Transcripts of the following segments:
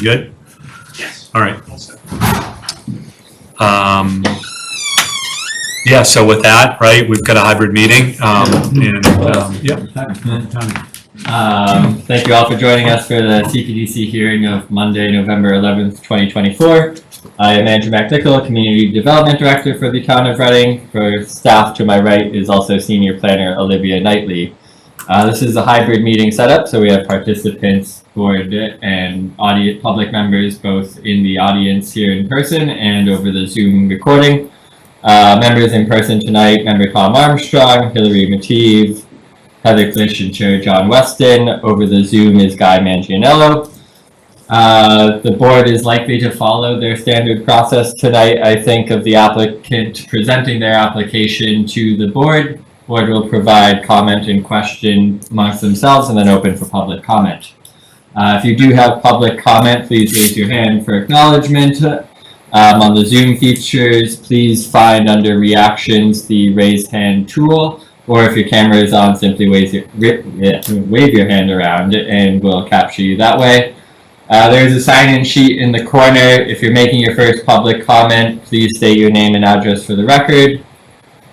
good? Yes. All right. Yeah, so with that, right, we've got a hybrid meeting. Thank you all for joining us for the Cpdc hearing of Monday, November 11th, 2024. I am Andrew McNichol, Community Development Director for the Town of Reading. For staff to my right is also Senior Planner Olivia Knightley. This is a hybrid meeting setup, so we have participants, board, and public members both in the audience here in person and over the Zoom recording. Members in person tonight, Member Tom Armstrong, Hillary Mateve, Heather Fish, and Chair John Weston. Over the Zoom is Guy Manganiello. The board is likely to follow their standard process tonight, I think, of the applicant presenting their application to the board. Board will provide comment and question amongst themselves and then open for public comment. If you do have public comment, please raise your hand for acknowledgement. On the Zoom features, please find under reactions the raised hand tool, or if your camera is on, simply wave your hand around and we'll capture you that way. There's a sign-in sheet in the corner. If you're making your first public comment, please state your name and address for the record.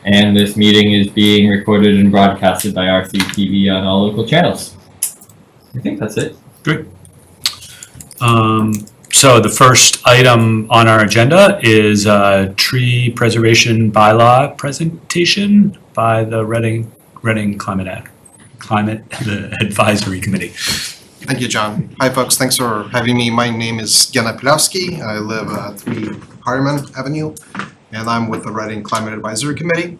And this meeting is being recorded and broadcasted by RCTV on all local channels. I think that's it. Great. So the first item on our agenda is a tree preservation bylaw presentation by the Reading Climate Advisory Committee. Thank you, John. Hi, folks. Thanks for having me. My name is Gena Pilowski. I live at 3 Hardeman Avenue, and I'm with the Reading Climate Advisory Committee.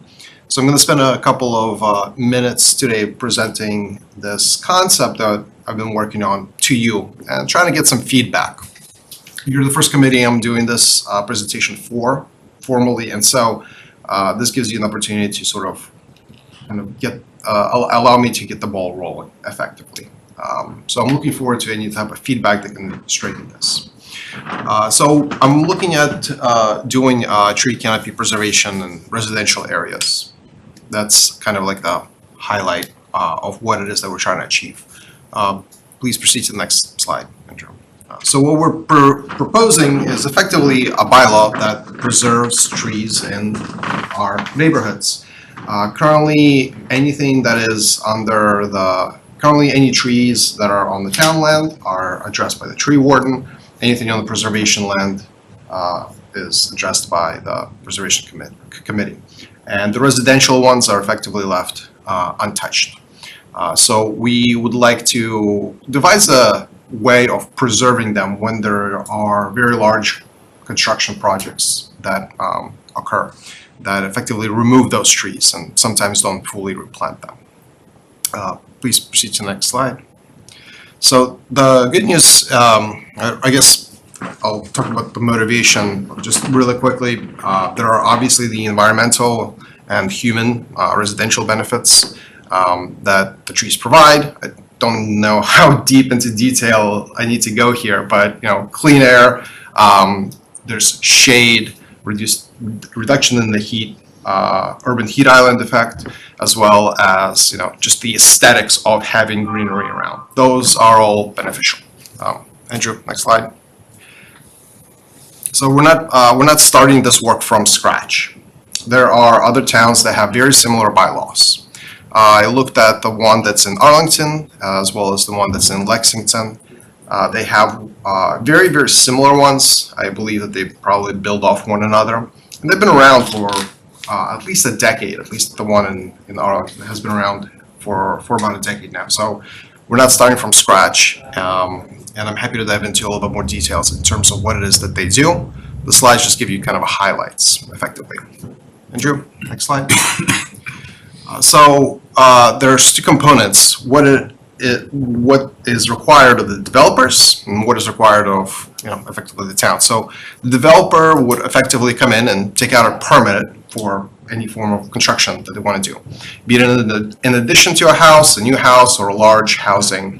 So I'm going to spend a couple of minutes today presenting this concept that I've been working on to you and trying to get some feedback. You're the first committee I'm doing this presentation for formally, and so this gives you an opportunity to sort of kind of get allow me to get the ball rolling effectively. So I'm looking forward to any type of feedback that can straighten this. So I'm looking at doing tree canopy preservation in residential areas. That's kind of like the highlight of what it is that we're trying to achieve. Please proceed to the next slide, Andrew. So what we're proposing is effectively a bylaw that preserves trees in our neighborhoods. Currently, anything that is under currently any trees that are on the town land are addressed by the tree warden. Anything on the preservation land is addressed by the preservation committee. And the residential ones are effectively left untouched. So we would like to devise a way of preserving them when there are very large construction projects that occur that effectively remove those trees and sometimes don't fully replant them. Please proceed to the next slide. So the good news, I guess I'll talk about the motivation just really quickly. There are obviously the environmental and human residential benefits that the trees provide. I don't know how deep into detail I need to go here, but clean air, there's shade, reduction in the heat, urban heat island effect, as well as just the aesthetics of having greenery around. Those are all beneficial. Andrew, next slide. So we're not starting this work from scratch. There are other towns that have very similar bylaws. I looked at the one that's in Arlington as well as the one that's in Lexington. They have very, very similar ones. I believe that they probably build off one another. And they've been around for at least a decade. At least the one in Arlington has been around for about a decade now. So we're not starting from scratch. And I'm happy to dive into a little bit more details in terms of what it is that they do. The slides just give you kind of highlights effectively. Andrew, next slide. So there's two components. What is required of the developers and what is required of effectively the town. So the developer would effectively come in and take out a permit for any form of construction that they want to do, be it in addition to a house, a new house, or a large housing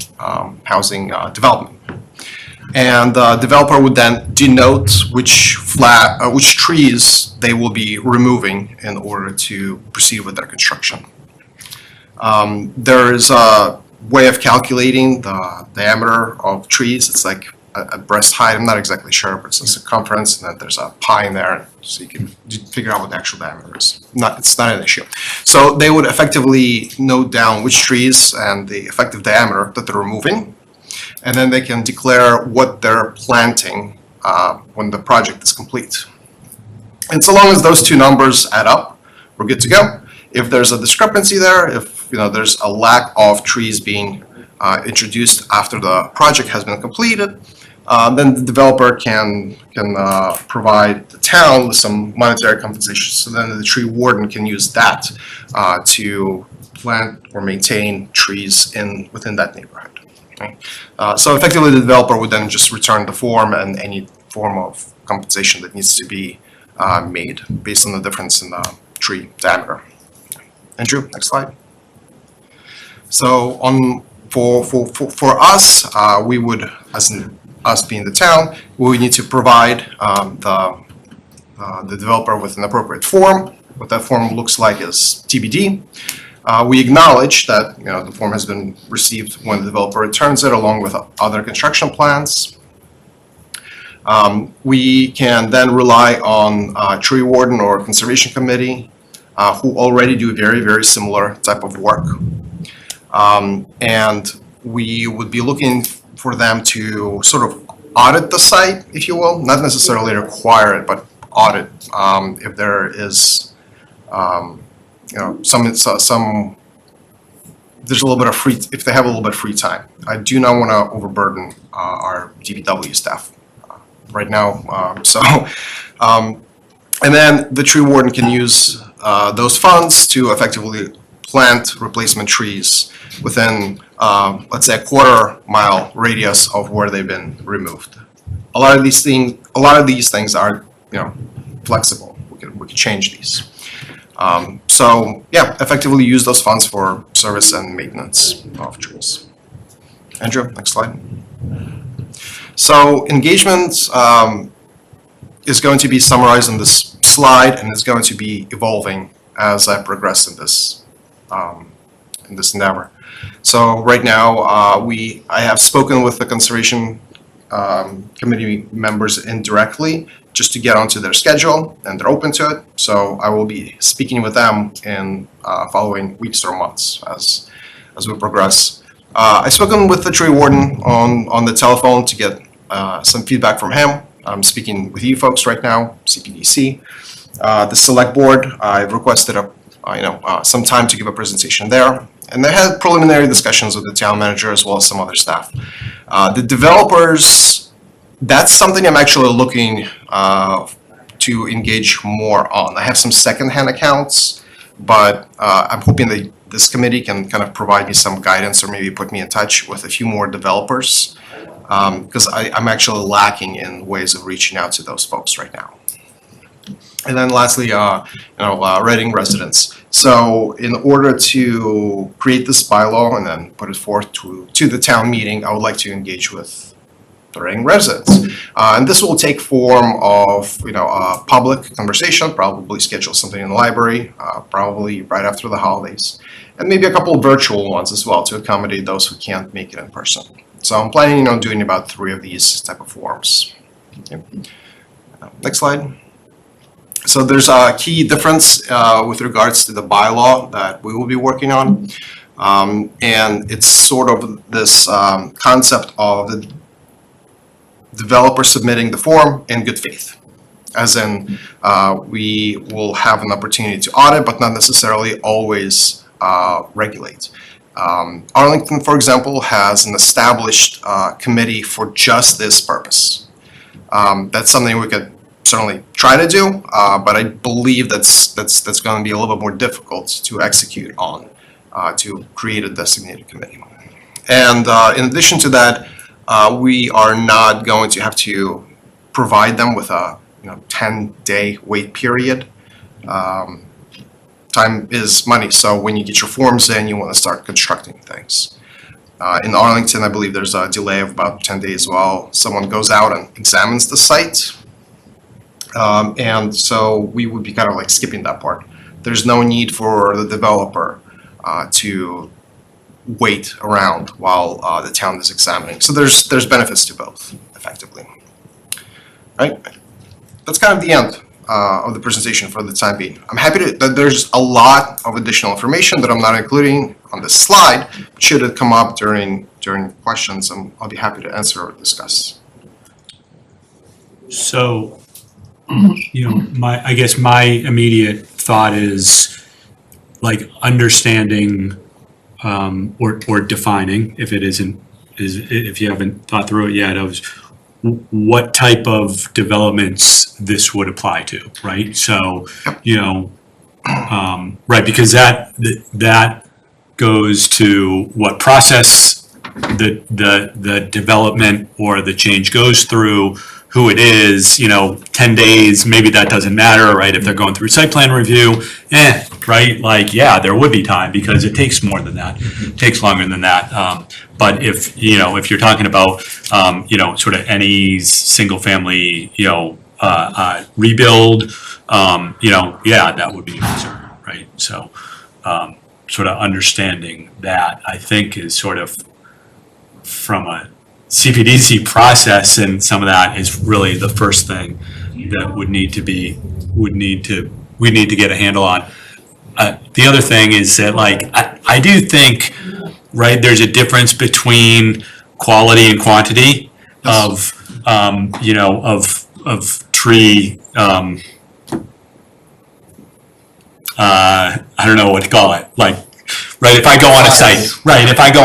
development. And the developer would then denote which trees they will be removing in order to proceed with their construction. There is a way of calculating the diameter of trees. It's like at breast height. I'm not exactly sure, but it's a circumference, and then there's a pi in there, so you can figure out what the actual diameter is. It's not an issue. So they would effectively note down which trees and the effective diameter that they're removing, and then they can declare what they're planting when the project is complete. And so long as those two numbers add up, we're good to go. If there's a discrepancy there, if there's a lack of trees being introduced after the project has been completed, then the developer can provide the town with some monetary compensation. So then the tree warden can use that to plant or maintain trees within that neighborhood. Okay? So effectively, the developer would then just return the form and any form of compensation that needs to be made based on the difference in the tree diameter. Andrew, next slide. So for us, we would, as in us being the town, we would need to provide the developer with an appropriate form. What that form looks like is TBD. We acknowledge that the form has been received when the developer returns it, along with other construction plans. We can then rely on tree warden or conservation committee who already do very, very similar type of work. And we would be looking for them to sort of audit the site, if you will, not necessarily require it, but audit if there is, there's a little bit of if they have a little bit of free time. I do not want to overburden our DPW staff right now. And then the tree warden can use those funds to effectively plant replacement trees within, let's say, a quarter-mile radius of where they've been removed. A lot of these things are, flexible. We can change these. So yeah, effectively use those funds for service and maintenance of trees. Andrew, next slide. So engagement is going to be summarized on this slide, and is going to be evolving as I progress in this endeavor. So right now, I have spoken with the conservation committee members indirectly just to get onto their schedule, and they're open to it. So I will be speaking with them in following weeks or months as we progress. I've spoken with the tree warden on the telephone to get some feedback from him. I'm speaking with you folks right now, Cpdc. The select board, I've requested some time to give a presentation there. And they had preliminary discussions with the town manager as well as some other staff. The developers, that's something I'm actually looking to engage more on. I have some secondhand accounts, but I'm hoping that this committee can kind of provide me some guidance or maybe put me in touch with a few more developers, because I'm actually lacking in ways of reaching out to those folks right now. And then lastly, Reading residents. So in order to create this bylaw and then put it forth to the town meeting, I would like to engage with the Reading residents. And this will take form of, a public conversation, probably schedule something in the library, probably right after the holidays, and maybe a couple of virtual ones as well to accommodate those who can't make it in person. So I'm planning on doing about 3 of these type of forums. Okay. Next slide. So there's a key difference with regards to the bylaw that we will be working on. And it's sort of this concept of the developer submitting the form in good faith. As in, we will have an opportunity to audit, but not necessarily always regulate. Arlington, for example, has an established committee for just this purpose. That's something we could certainly try to do, but I believe that's going to be a little bit more difficult to execute on, to create a designated committee. And in addition to that, we are not going to have to provide them with a 10-day wait period. Time is money, so when you get your forms in, you want to start constructing things. In Arlington, I believe there's a delay of about 10 days while someone goes out and examines the site. And so we would be kind of like skipping that part. There's no need for the developer to wait around while the town is examining. So there's benefits to both. effectively. Right? That's kind of the end of the presentation for the time being. I'm happy that there's a lot of additional information that I'm not including on this slide. Should it come up during questions, I'll be happy to answer or discuss. So, I guess my immediate thought is like understanding or defining, if it if you haven't thought through it yet, of what type of developments this would apply to, right? So, right, because that goes to what process the development or the change goes through, who it is, 10 days, maybe that doesn't matter, right? If they're going through site plan review, right? Like, yeah, there would be time because it takes more than that, it takes longer than that. But if you're talking about, sort of any single family, rebuild, that would be a concern, right? So, sort of understanding that, I think, is sort of from a Cpdc process, and some of that is really the first thing that we need to get a handle on. The other thing is that, like, I do think, right, there's a difference between quality and quantity of tree. I don't know what to call it. Like, right, if I go on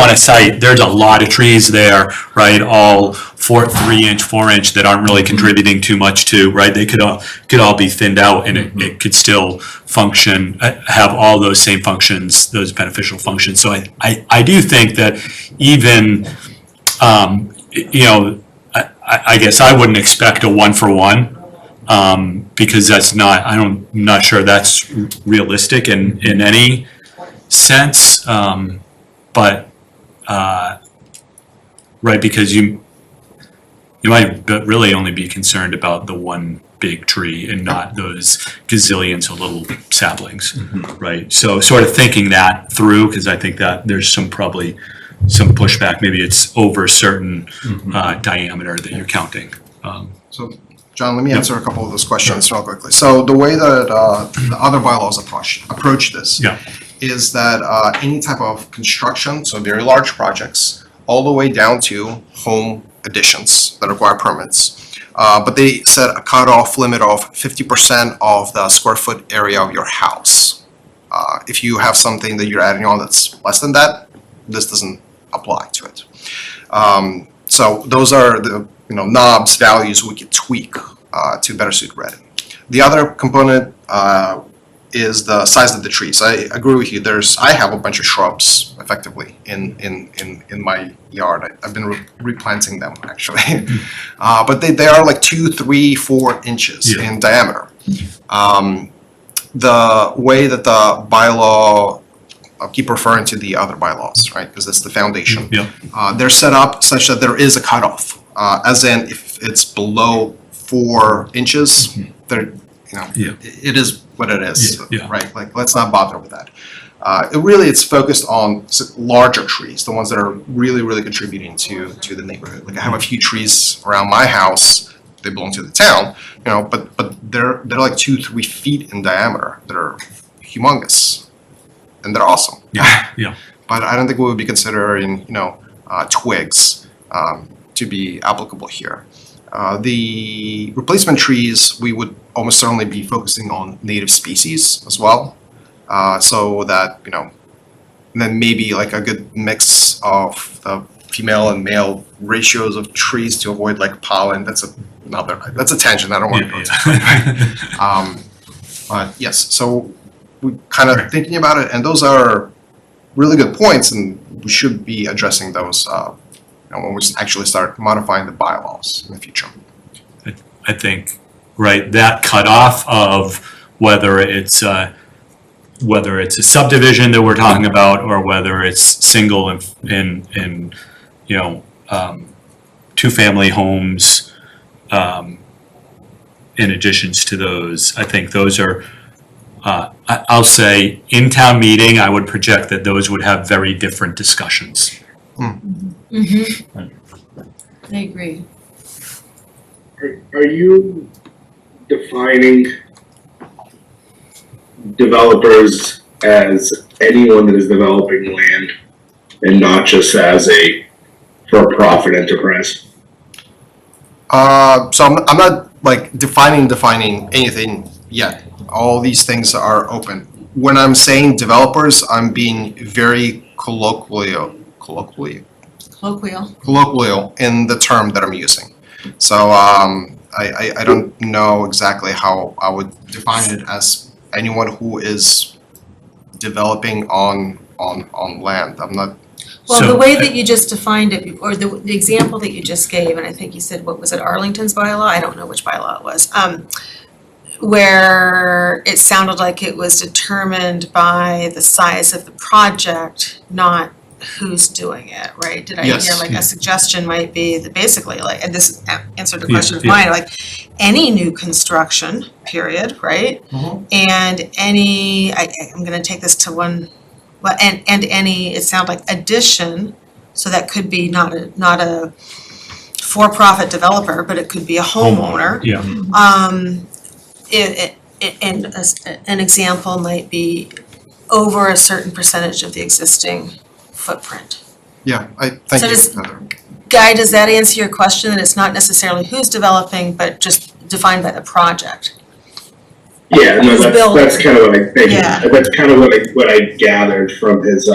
a site, there's a lot of trees there, right? All 3-inch, 4-inch that aren't really contributing too much to, right? They could all be thinned out, and it could still function, have all those same functions, those beneficial functions. So I do think that even, I guess I wouldn't expect a 1-for-1. Because I'm not sure that's realistic in any sense, but right, because you might really only be concerned about the one big tree and not those gazillions of little saplings, right? So sort of thinking that through, because I think that there's probably some pushback. Maybe it's over a certain diameter that you're counting. So, John, let me answer a couple of those questions real quickly. So the way that the other bylaws approach this is that any type of construction, so very large projects, all the way down to home additions that require permits. But they set a cutoff limit of 50% of the square foot area of your house. If you have something that you're adding on that's less than that, this doesn't apply to it. So those are the knobs, values we could tweak to better suit Reading. The other component is the size of the trees. I agree with you. I have a bunch of shrubs effectively in my yard. I've been replanting them actually, but they are like 2, 3, 4 inches in diameter. The way that the bylaw, I'll keep referring to the other bylaws, right? Because that's the foundation. They're set up such that there is a cutoff, as in if it's below 4 inches, it is what it is, right? Like, let's not bother with that. It's focused on larger trees, the ones that are really, really contributing to the neighborhood. Like, I have a few trees around my house. They belong to the town, but they're like 2, 3 feet in diameter. They're humongous, and they're awesome. But I don't think we would be considering, twigs to be applicable here. The replacement trees, we would almost certainly be focusing on native species as well, so that, and then maybe like a good mix of the female and male ratios of trees to avoid like pollen. That's a tangent. I don't want to go into. But yes, so we kind of thinking about it, and those are really good points, and we should be addressing those when we actually start modifying the bylaws in the future. I think, right, that cutoff of whether it's a subdivision that we're talking about, or whether it's single in 2-family homes, in additions to those, I think those are, I'll say, in town meeting, I would project that those would have very different discussions. I agree. Are you defining developers as anyone that is developing land and not just as a for-profit enterprise? So I'm not like defining anything yet. All these things are open. When I'm saying developers, I'm being very colloquial in the term that I'm using. So I don't know exactly how I would define it as anyone who is developing on land. I'm not. Well, So- the way that you just defined it, or the example that you just gave, and I think you said, what was it, Arlington's bylaw? I don't know which bylaw it was. Where it sounded like it was determined by the size of the project, not who's doing it, right? Did I hear, Yes. like, a suggestion might be that basically, like, and this answered a Yeah, question of yeah. mine, like, any new construction, period, right? Mhm. And any, I'm gonna take this to one, well, and any, it sounds like addition, so that could be not a for-profit developer, but it could be a homeowner. Yeah, And an example might be over a certain percentage of the existing footprint. Yeah, I thank So you, does- Heather. Guy, does that answer your question, that it's not necessarily who's developing, but just defined by the project? Yeah, no, Who's building? that's kind of what I think. Yeah. That's kind of what I gathered from his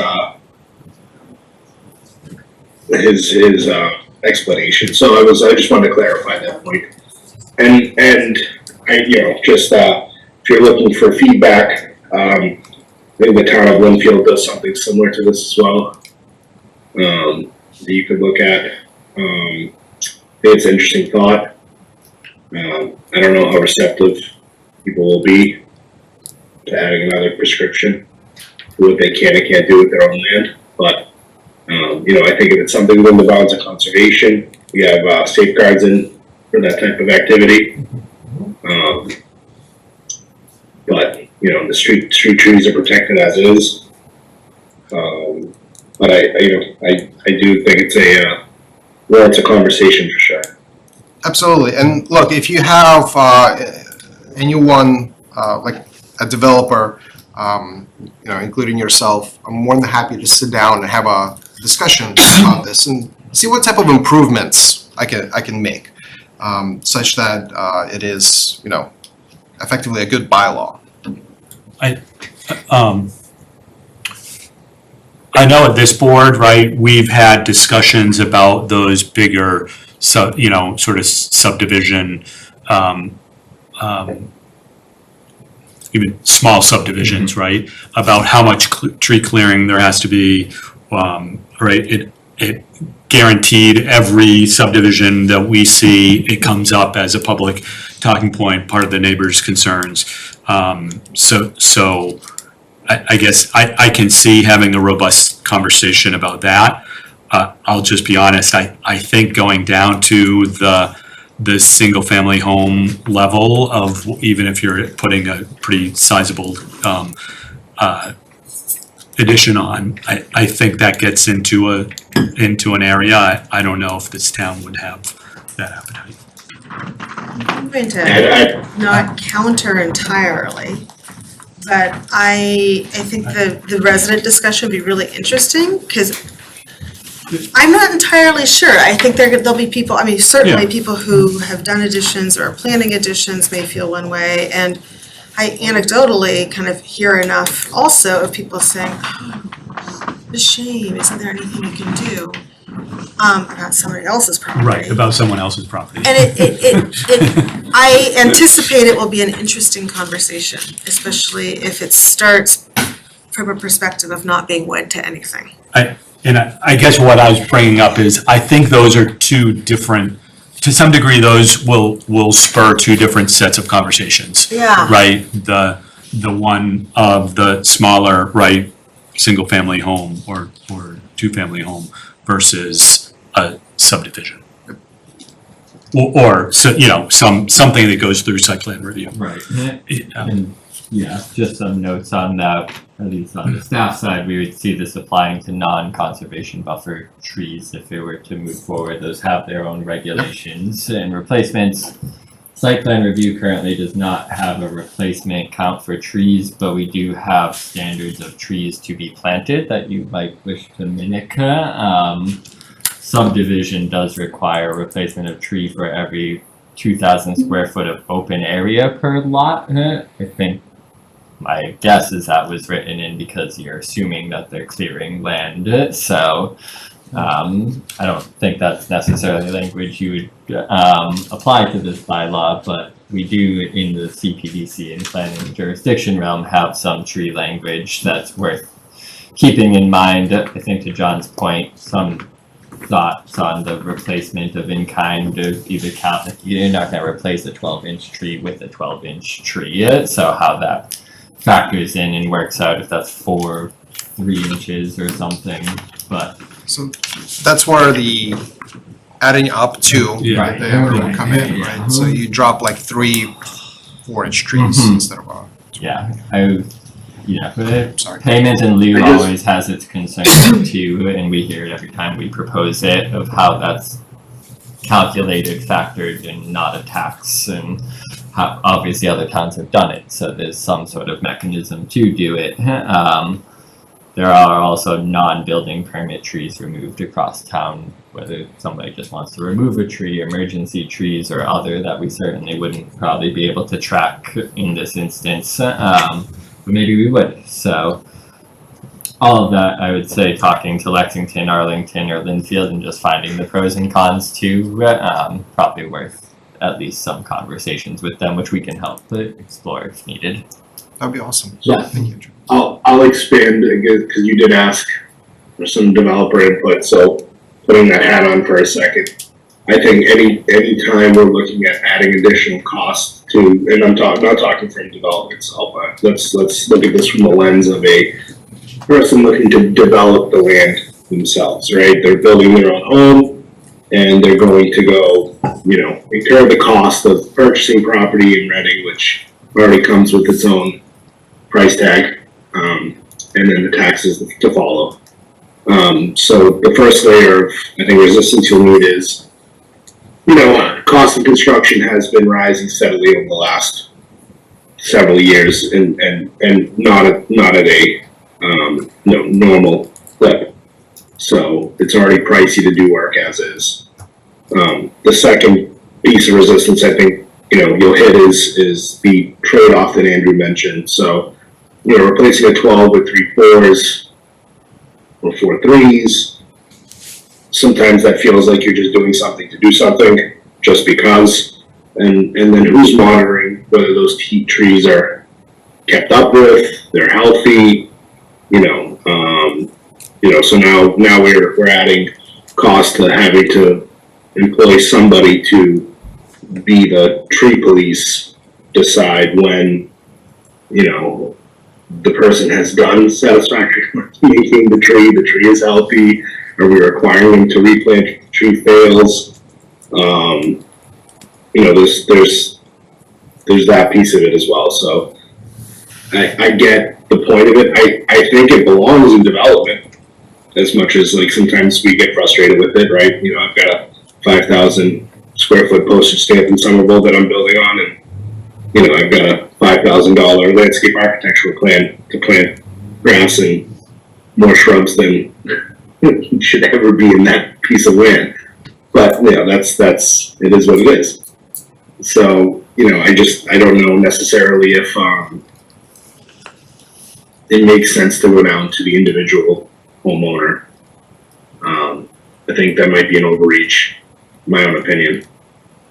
explanation. So I just wanted to clarify that point. And I, just if you're looking for feedback, maybe the town of Linfield does something similar to this as well. That you could look at. I think it's an interesting thought. I don't know how receptive people will be to adding another prescription for what they can and can't do with their own land. But, I think if it's something within the bounds of conservation, we have safeguards in for that type of activity. But, the street trees are protected as it is. But I do think it's warrants a conversation for sure. Absolutely. And look, if you have anyone like a developer, including yourself, I'm more than happy to sit down and have a discussion about this and see what type of improvements I can make, such that it is, effectively a good bylaw. I know at this board, right, we've had discussions about those bigger, sort of subdivision, even small subdivisions, right? About how much tree clearing there has to be, right? It guaranteed every subdivision that we see, it comes up as a public talking point, part of the neighbors' concerns. So I guess I can see having a robust conversation about that. I'll just be honest, I think going down to the single family home level of, even if you're putting a pretty sizable addition on, I think that gets into an area I don't know if this town would have that appetite. I'm going to I not counter entirely, but I think the resident discussion would be really interesting, because I'm not entirely sure. I think there'll be people, certainly Yeah. people who have done additions or are planning additions may feel one way, and I anecdotally kind of hear enough also of people saying, oh, what a shame, isn't there anything you can do about somebody else's property? Right, about someone else's property. And I anticipate it will be an interesting conversation, especially if it starts from a perspective of not being wed to anything. And I guess what I was bringing up is, I think those are two different, to some degree, those will spur two different sets of conversations. Yeah. Right, the one of the smaller, right, single family home or two family home versus a subdivision. Or so, something that goes through site plan review. Right. Um, Yeah, just some notes on that. At least on the staff side, we would see this applying to non-conservation buffer trees if it were to move forward. Those have their own regulations and replacements. Site plan review currently does not have a replacement count for trees, but we do have standards of trees to be planted that you might wish to mimic. Subdivision does require a replacement of tree for every 2,000 square foot of open area per lot. I think my guess is that was written in because you're assuming that they're clearing land. So I don't think that's necessarily language you would apply to this bylaw, but we do in the Cpdc and planning jurisdiction realm have some tree language that's worth keeping in mind. I think to John's point, some thoughts on the replacement of in-kind of either count. You're not going to replace a 12-inch tree with a 12-inch tree, so how that factors in and works out if that's 3 inches or something, but So that's where the adding up to, Yeah. they would come in, Yeah. right? So you drop like 3 4-inch trees Mhm. instead of sorry. payment in lieu I just- always has its concerns too, and we hear it every time we propose it of how that's calculated, factored, and not a tax, and how obviously other towns have done it, so there's some sort of mechanism to do it. There are also non-building permit trees removed across town, whether somebody just wants to remove a tree, emergency trees, or other that we certainly wouldn't probably be able to track in this instance, but maybe we would. So all of that, I would say, talking to Lexington, Arlington, or Linfield and just finding the pros and cons too, probably worth at least some conversations with them, which we can help explore if needed. That'd be awesome. Yeah. Thank you, Andrew. I'll expand again, because you did ask for some developer input, so putting that hat on for a second. I think any time we're looking at adding additional costs to, and I'm not talking from development itself, let's look at this from the lens of a person looking to develop the land themselves, right? They're building their own home, and they're going to go, incur the cost of purchasing property in Reading, which already comes with its own price tag, and then the taxes to follow. So the first layer of, I think, resistance you'll need is, cost of construction has been rising steadily over the last several years, and not at a normal clip. So it's already pricey to do work as is. The second piece of resistance, I think, you'll hit is the trade-off that Andrew mentioned. So, replacing a 12 with 3 4s or 4 3s, sometimes that feels like you're just doing something to do something just because. And then who's monitoring whether those trees are kept up with, they're healthy, so now we're adding cost to having to employ somebody to be the tree police, decide when, the person has done satisfactory work making the tree is healthy, are we requiring them to replant if the tree fails? There's that piece of it as well, so I get the point of it. I think it belongs in development as much as, like, sometimes we get frustrated with it, right? I've got a 5,000 square foot postage stamp in Somerville that I'm building on, and I've got a $5,000 landscape architectural plan to plant grass and more shrubs than should ever be in that piece of land. But that's it is what it is. So I don't know necessarily if it makes sense to go down to the individual homeowner. I think that might be an overreach, in my own opinion.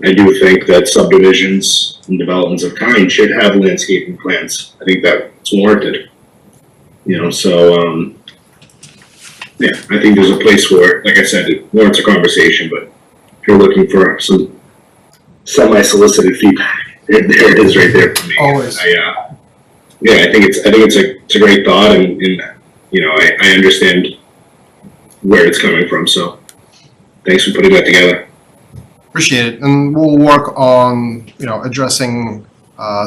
I do think that subdivisions and developments of kind should have landscaping plans. I think that's warranted. So I think there's a place for it. Like I said, it warrants a conversation, but if you're looking for some semi-solicited feedback, there it is right there for me. Always. I think it's a great thought, and I understand where it's coming from. So thanks for putting that together. Appreciate it, and we'll work on, addressing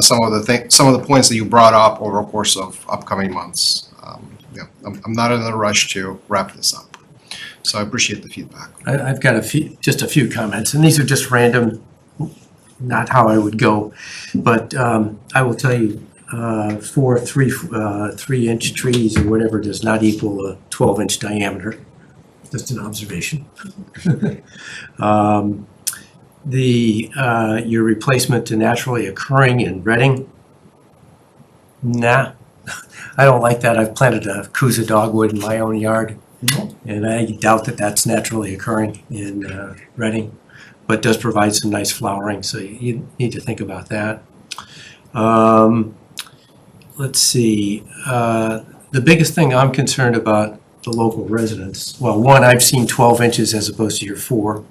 some of the points that you brought up over the course of upcoming months. Yeah, I'm not in a rush to wrap this up, so I appreciate the feedback. I've got just a few comments, and these are just random, not how I would go, but I will tell you, 4 3-inch trees or whatever does not equal a 12-inch diameter. Just an observation. Your replacement to naturally occurring in Reading, nah, I don't like that. I've planted a Kuza dogwood in my own yard, and I doubt that that's naturally occurring in Reading, but does provide some nice flowering, so you need to think about that. Let's see. The biggest thing I'm concerned about the local residents, well, one, I've seen 12 inches as opposed to your 4.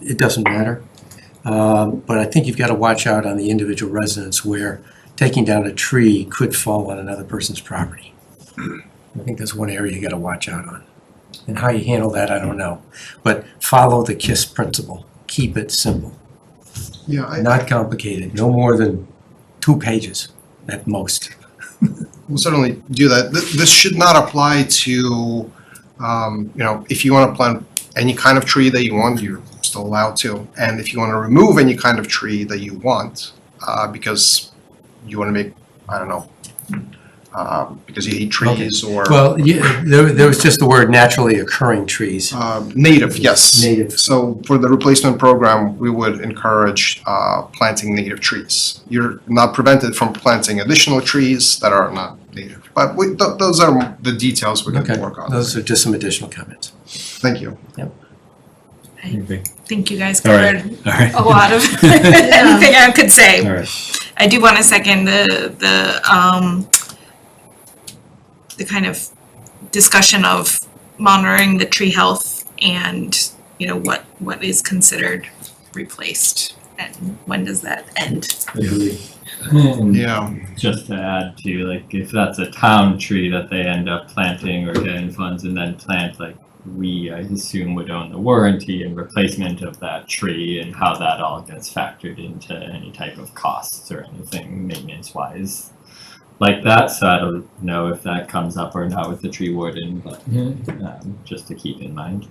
It doesn't matter. But I think you've got to watch out on the individual residents where taking down a tree could fall on another person's property. I think that's one area you got to watch out on. And how you handle that, I don't know. But follow the KISS principle. Keep it simple. Yeah, Not complicated. No more than 2 pages at most. we'll certainly do that. This should not apply to, if you want to plant any kind of tree that you want, you're still allowed to. And if you want to remove any kind of tree that you want, because you want to make, I don't know, because you hate trees or Well, yeah, there was just the word naturally occurring trees. native, yes. Native. So for the replacement program, we would encourage planting native trees. You're not prevented from planting additional trees that are not native. But those are the details we're going Okay, to work on. those are just some additional comments. Thank you. I think you guys All right. covered All right. a lot of anything I could say. All right. I do want to second the kind of discussion of monitoring the tree health and, what is considered replaced and when does that end? And Yeah. just to add to, like, if that's a town tree that they end up planting or getting funds and then plant, like, we, I assume, would own the warranty and replacement of that tree and how that all gets factored into any type of costs or anything maintenance-wise like that. So I don't know if that comes up or not with the tree warden, but just to keep in mind.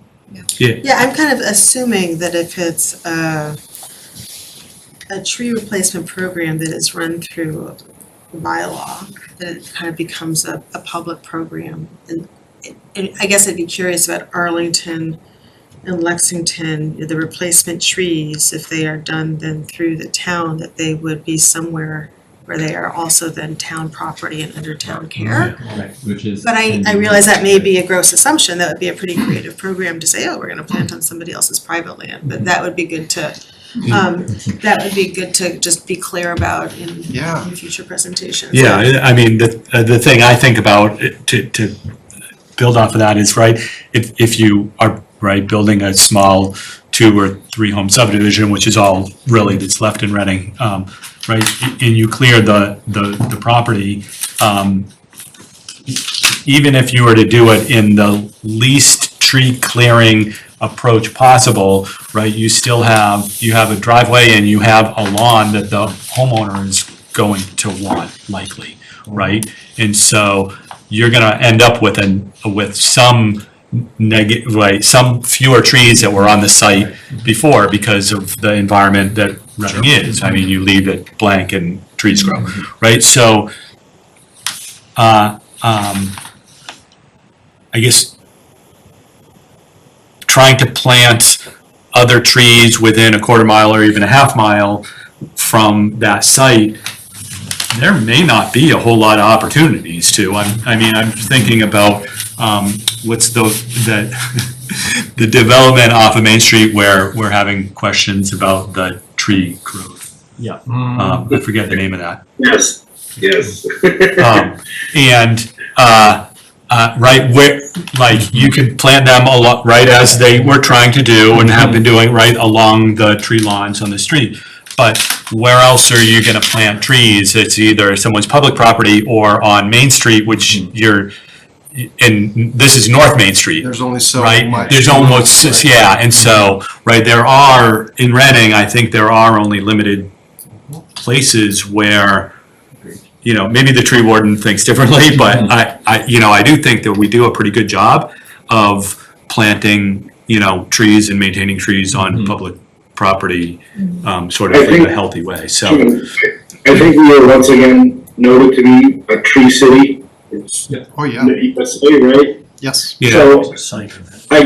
Yeah, I'm kind of assuming that if it's a tree replacement program that is run through a bylaw, that it kind of becomes a public program. And I guess I'd be curious about Arlington and Lexington, the replacement trees, if they are done then through the town, that they would be somewhere where they are also then town property and under town care. Right, which is. But I realize that may be a gross assumption. That would be a pretty creative program to say, oh, we're gonna plant on somebody else's private land, but that would be good to, just be clear about in future presentations. Yeah, I mean, the thing I think about to build off of that is, right, if you are, right, building a small 2 or 3 home subdivision, which is all really that's left in Reading, right, and you clear the property, even if you were to do it in the least tree clearing approach possible, right, you have a driveway and you have a lawn that the homeowner is going to want, likely, right? And so you're gonna end up with some some fewer trees that were on the site before because of the environment that Reading is. I mean, you leave it blank and trees grow, right? So, I guess trying to plant other trees within a quarter mile or even a half mile from that site, there may not be a whole lot of opportunities to. I'm thinking about what's the development off of Main Street where we're having questions about the tree growth. Yeah. I forget the name of that. Yes. Right where, like, you could plant them a lot, right, as they were trying to do and have been doing, right, along the tree lawns on the street. But where else are you gonna plant trees? It's either someone's public property or on Main Street, which and this is North Main Street. There's only so Right, much. there's almost, yeah, and so, right, there are, in Reading, I think there are only limited places where, you know, maybe the tree warden thinks differently, but I do think that we do a pretty good job of planting, you know, trees and maintaining trees on public property, sort of in a healthy way, so. I think we are once again noted to be a tree city. It's Oh, yeah, a city, right? yes. Yeah. So I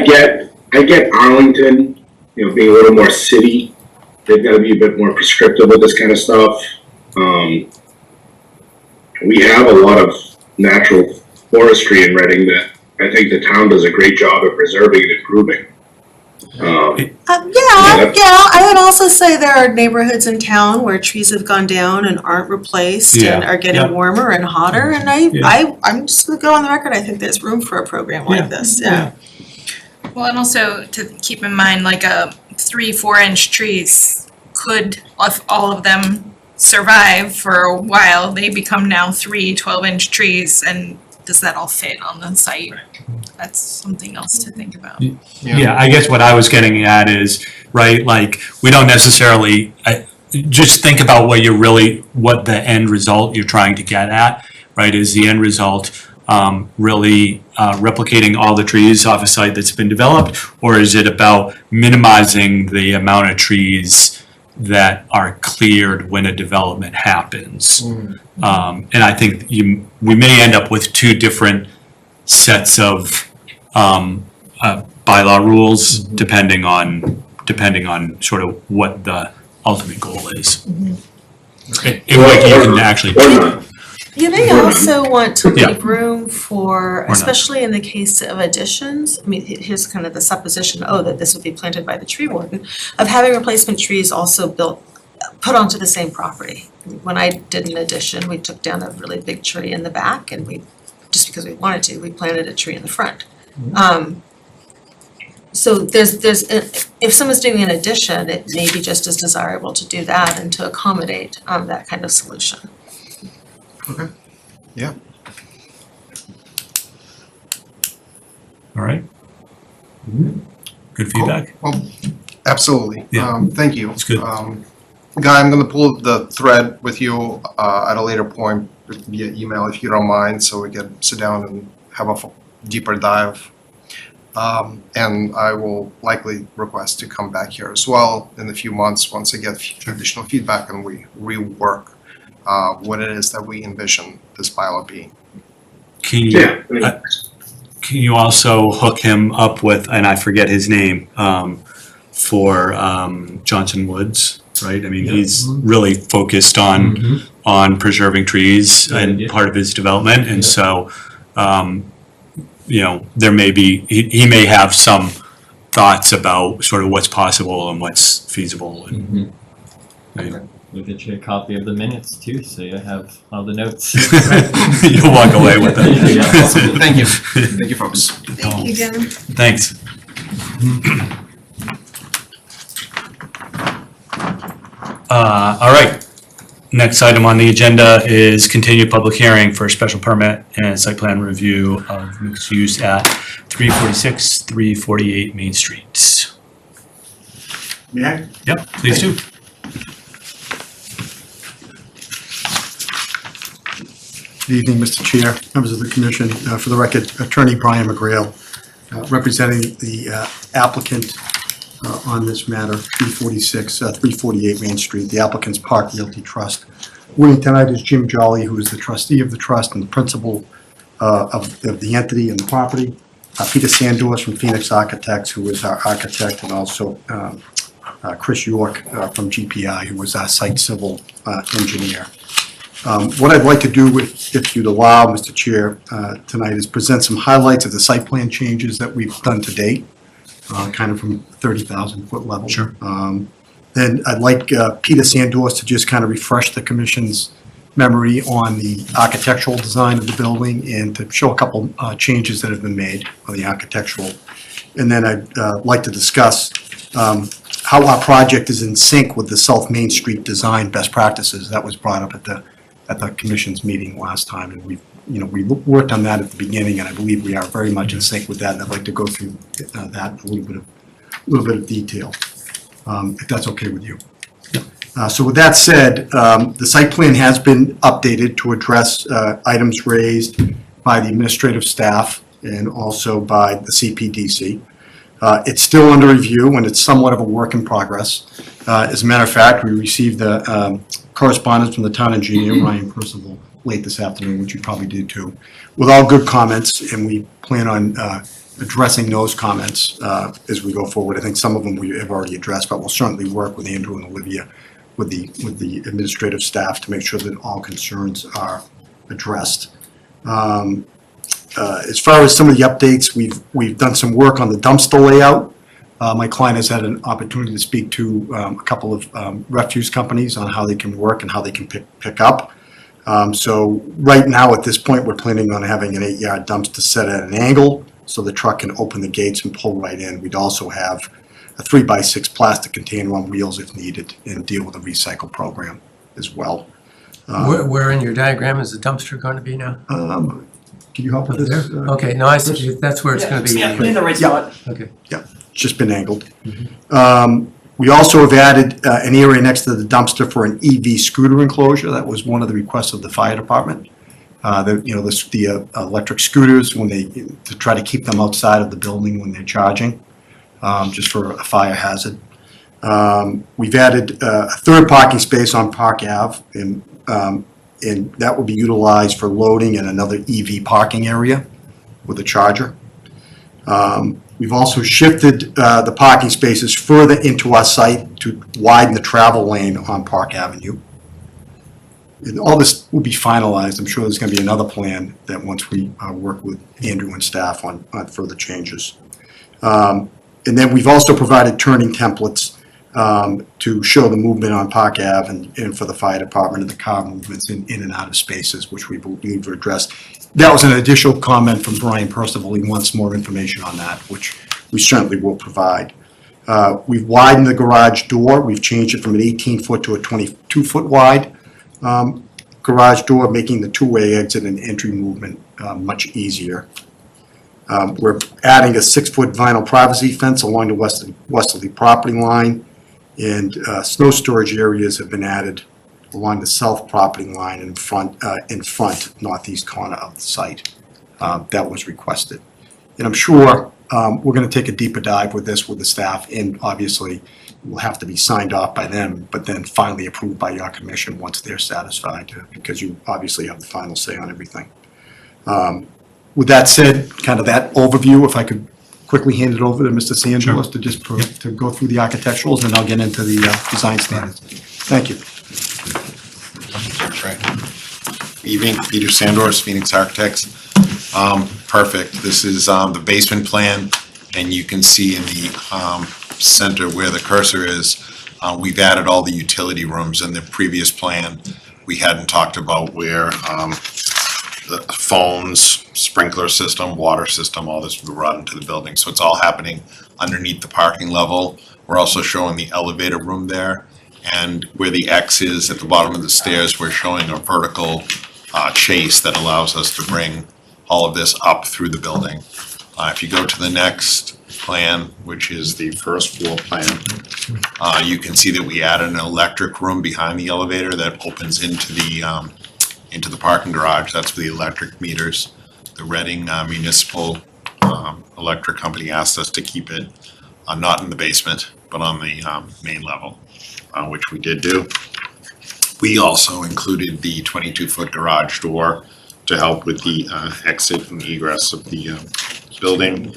get Arlington, you know, being a little more city. They've got to be a bit more prescriptive with this kind of stuff. We have a lot of natural forestry in Reading that I think the town does a great job of preserving and improving. I would also say there are neighborhoods in town where trees have gone down and aren't replaced and are getting warmer and hotter, and I'm just gonna go on the record, I think there's room for a program like this, Well, and also to keep in mind, like 3-4 inch trees could, if all of them survive for a while, they become now 12 inch trees, and does that all fit on the site? That's something else to think about. Yeah, I guess what I was getting at is, right, like, we don't necessarily, just think about what the end result you're trying to get at, right? Is the end result really replicating all the trees off a site that's been developed? Or is it about minimizing the amount of trees that are cleared when a development happens? And I think we may end up with two different sets of bylaw rules, depending on sort of what the ultimate goal is. And what you can actually do. You may also want to Yeah. leave room for, not. especially in the case of additions, I mean, here's kind of the supposition, that this would be planted by the tree warden, of having replacement trees also put onto the same property. When I did an addition, we took down a really big tree in the back, and just because we wanted to, we planted a tree in the front. So there's if someone's doing an addition, it may be just as desirable to do that and to accommodate that kind of solution. Okay, yeah. All right. Good feedback. Well, absolutely. Yeah. Thank you. That's good. Guy, I'm gonna pull the thread with you at a later point via email if you don't mind, so we can sit down and have a deeper dive. And I will likely request to come back here as well in a few months once I get additional feedback and we rework what it is that we envision this bylaw being. Can Yeah. you also hook him up with, and I forget his name, for Johnson Woods, right? I mean, he's really focused on preserving trees and part of his development, and so you know, there may be, he may have some thoughts about sort of what's possible and what's feasible. And, right. We'll get you a copy of the minutes too, so you have all the notes. You'll walk away with it. Yeah. Thank you. Thank you, folks. Thank you, Jen. Thanks. All right. Next item on the agenda is continued public hearing for a special permit and site plan review of mixed use at 346, 348 Main Street. May I? Yep, please do. Good evening, Mr. Chair, members of the commission. For the record, Attorney Brian McGrail, representing the applicant on this matter, 348 Main Street, the applicant's Park Realty Trust. With me tonight is Jim Jolly, who is the trustee of the trust and the principal of the entity and the property. Peter Sandors from Phoenix Architects, who is our architect, and also Chris York from GPI, who was our site civil engineer. What I'd like to do, if you'd allow, Mr. Chair, tonight is present some highlights of the site plan changes that we've done to date, kind of from 30,000 foot level. Sure. Then I'd like Peter Sandors to just kind of refresh the commission's memory on the architectural design of the building and to show a couple changes that have been made on the architectural. And then I'd like to discuss how our project is in sync with the South Main Street design best practices. That was brought up at the commission's meeting last time, and we worked on that at the beginning, and I believe we are very much in sync with that. And I'd like to go through that in a little bit of detail, if that's okay with you. So with that said, the site plan has been updated to address items raised by the administrative staff and also by the Cpdc. It's still under review and it's somewhat of a work in progress. As a matter of fact, we received the correspondence from the town engineer, Ryan Percival, late this afternoon, which you probably did too, with all good comments, and we plan on addressing those comments as we go forward. I think some of them we have already addressed, but we'll certainly work with Andrew and Olivia with the administrative staff to make sure that all concerns are addressed. As far as some of the updates, we've done some work on the dumpster layout. My client has had an opportunity to speak to a couple of refuse companies on how they can work and how they can pick up. So right now, at this point, we're planning on having an 8-yard dumpster set at an angle so the truck can open the gates and pull right in. We'd also have a 3x6 plastic container on wheels if needed and deal with a recycle program as well. Where in your diagram is the dumpster going to be now? Can you help with this? There? Okay, no, I see, that's where it's going to be. Yeah, in the right spot. Okay. It's just been angled. We also have added an area next to the dumpster for an EV scooter enclosure. That was one of the requests of the fire department. The electric scooters, to try to keep them outside of the building when they're charging, just for a fire hazard. We've added a third parking space on Park Ave, and that will be utilized for loading in another EV parking area with a charger. We've also shifted the parking spaces further into our site to widen the travel lane on Park Avenue. And all this will be finalized. I'm sure there's going to be another plan that once we work with Andrew and staff on further changes. And then we've also provided turning templates to show the movement on Park Ave and for the fire department and the car movements in and out of spaces, which we believe are addressed. That was an additional comment from Brian Percival. He wants more information on that, which we certainly will provide. We've widened the garage door. We've changed it from an 18-foot to a 22-foot wide garage door, making the two-way exit and entry movement much easier. We're adding a 6-foot vinyl privacy fence along the westerly property line, and snow storage areas have been added along the south property line in front northeast corner of the site. That was requested. And I'm sure we're going to take a deeper dive with this with the staff, and obviously will have to be signed off by them, but then finally approved by your commission once they're satisfied, because you obviously have the final say on everything. With that said, kind of that overview, if I could quickly hand it over to Mr. Sangelos to just to go through the architecturals, and I'll get into the design standards. Thank you. Evening, Peter Sandors, Phoenix Architects. Perfect. This is the basement plan, and you can see in the center where the cursor is, we've added all the utility rooms. In the previous plan, we hadn't talked about where the phones, sprinkler system, water system, all this will run into the building. So it's all happening underneath the parking level. We're also showing the elevator room there. And where the X is at the bottom of the stairs, we're showing a vertical chase that allows us to bring all of this up through the building. If you go to the next plan, which is the first floor plan, you can see that we added an electric room behind the elevator that opens into the parking garage. That's for the electric meters. The Reading Municipal Electric Company asked us to keep it not in the basement, but on the main level, which we did do. We also included the 22-foot garage door to help with the exit and egress of the building.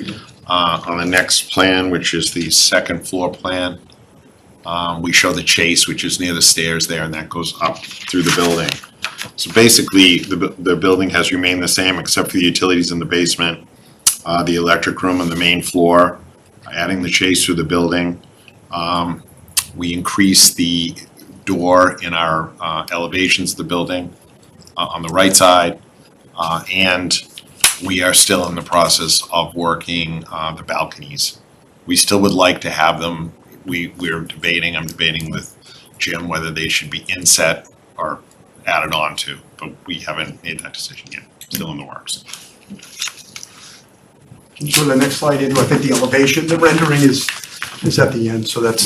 On the next plan, which is the second floor plan, we show the chase, which is near the stairs there, and that goes up through the building. So basically, the building has remained the same except for the utilities in the basement, the electric room on the main floor, adding the chase through the building. We increased the door in our elevations of the building on the right side, and we are still in the process of working the balconies. We still would like to have them. I'm debating with Jim whether they should be inset or added on to, but we haven't made that decision yet. Still in the works. Can you go to the next slide, Andrew? I think the elevation, the rendering is at the end, so that's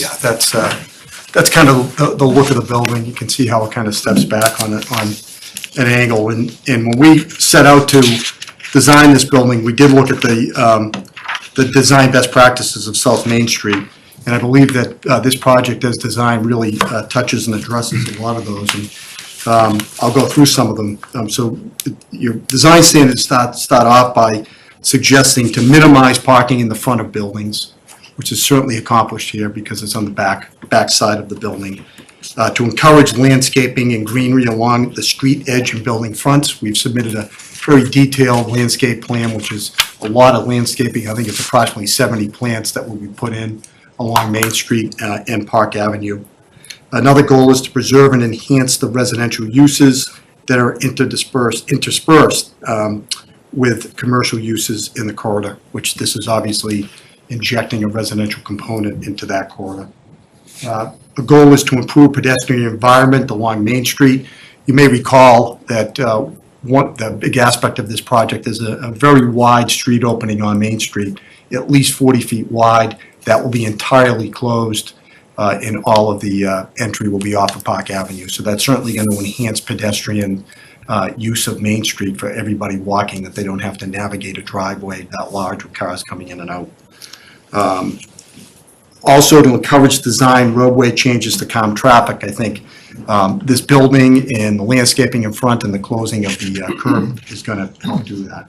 that's kind of the look of the building. You can see how it kind of steps back on an angle. And when we set out to design this building, we did look at the design best practices of South Main Street. And I believe that this project as designed really touches and addresses a lot of those. And I'll go through some of them. So your design standards start off by suggesting to minimize parking in the front of buildings, which is certainly accomplished here because it's on the back side of the building. To encourage landscaping and greenery along the street edge and building fronts. We've submitted a very detailed landscape plan, which is a lot of landscaping. I think it's approximately 70 plants that will be put in along Main Street and Park Avenue. Another goal is to preserve and enhance the residential uses that are interspersed with commercial uses in the corridor, which this is obviously injecting a residential component into that corridor. The goal is to improve pedestrian environment along Main Street. You may recall that the big aspect of this project is a very wide street opening on Main Street, at least 40 feet wide. That will be entirely closed, and all of the entry will be off of Park Avenue. So that's certainly going to enhance pedestrian use of Main Street for everybody walking, that they don't have to navigate a driveway that large with cars coming in and out. Also, to encourage design roadway changes to calm traffic, I think this building and the landscaping in front and the closing of the curb is going to help do that.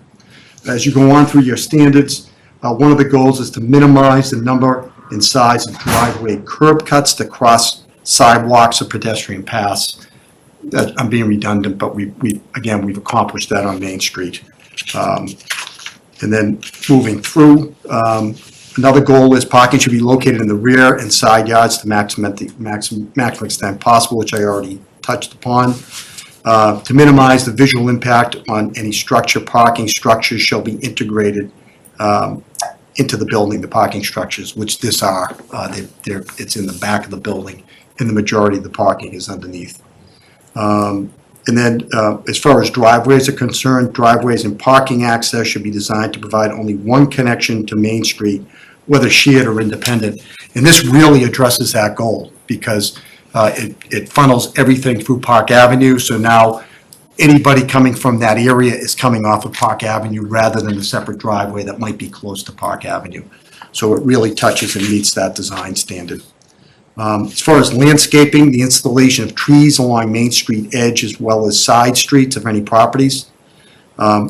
As you go on through your standards, one of the goals is to minimize the number and size of driveway curb cuts to cross sidewalks or pedestrian paths. I'm being redundant, but we've accomplished that on Main Street. And then moving through, another goal is parking should be located in the rear and side yards to maximum extent possible, which I already touched upon. To minimize the visual impact on any structure, parking structures shall be integrated into the building, the parking structures, which this are. It's in the back of the building, and the majority of the parking is underneath. And then as far as driveways are concerned, driveways and parking access should be designed to provide only one connection to Main Street, whether shared or independent. And this really addresses that goal because it funnels everything through Park Avenue. So now anybody coming from that area is coming off of Park Avenue rather than a separate driveway that might be close to Park Avenue. So it really touches and meets that design standard. As far as landscaping, the installation of trees along Main Street edge as well as side streets of any properties,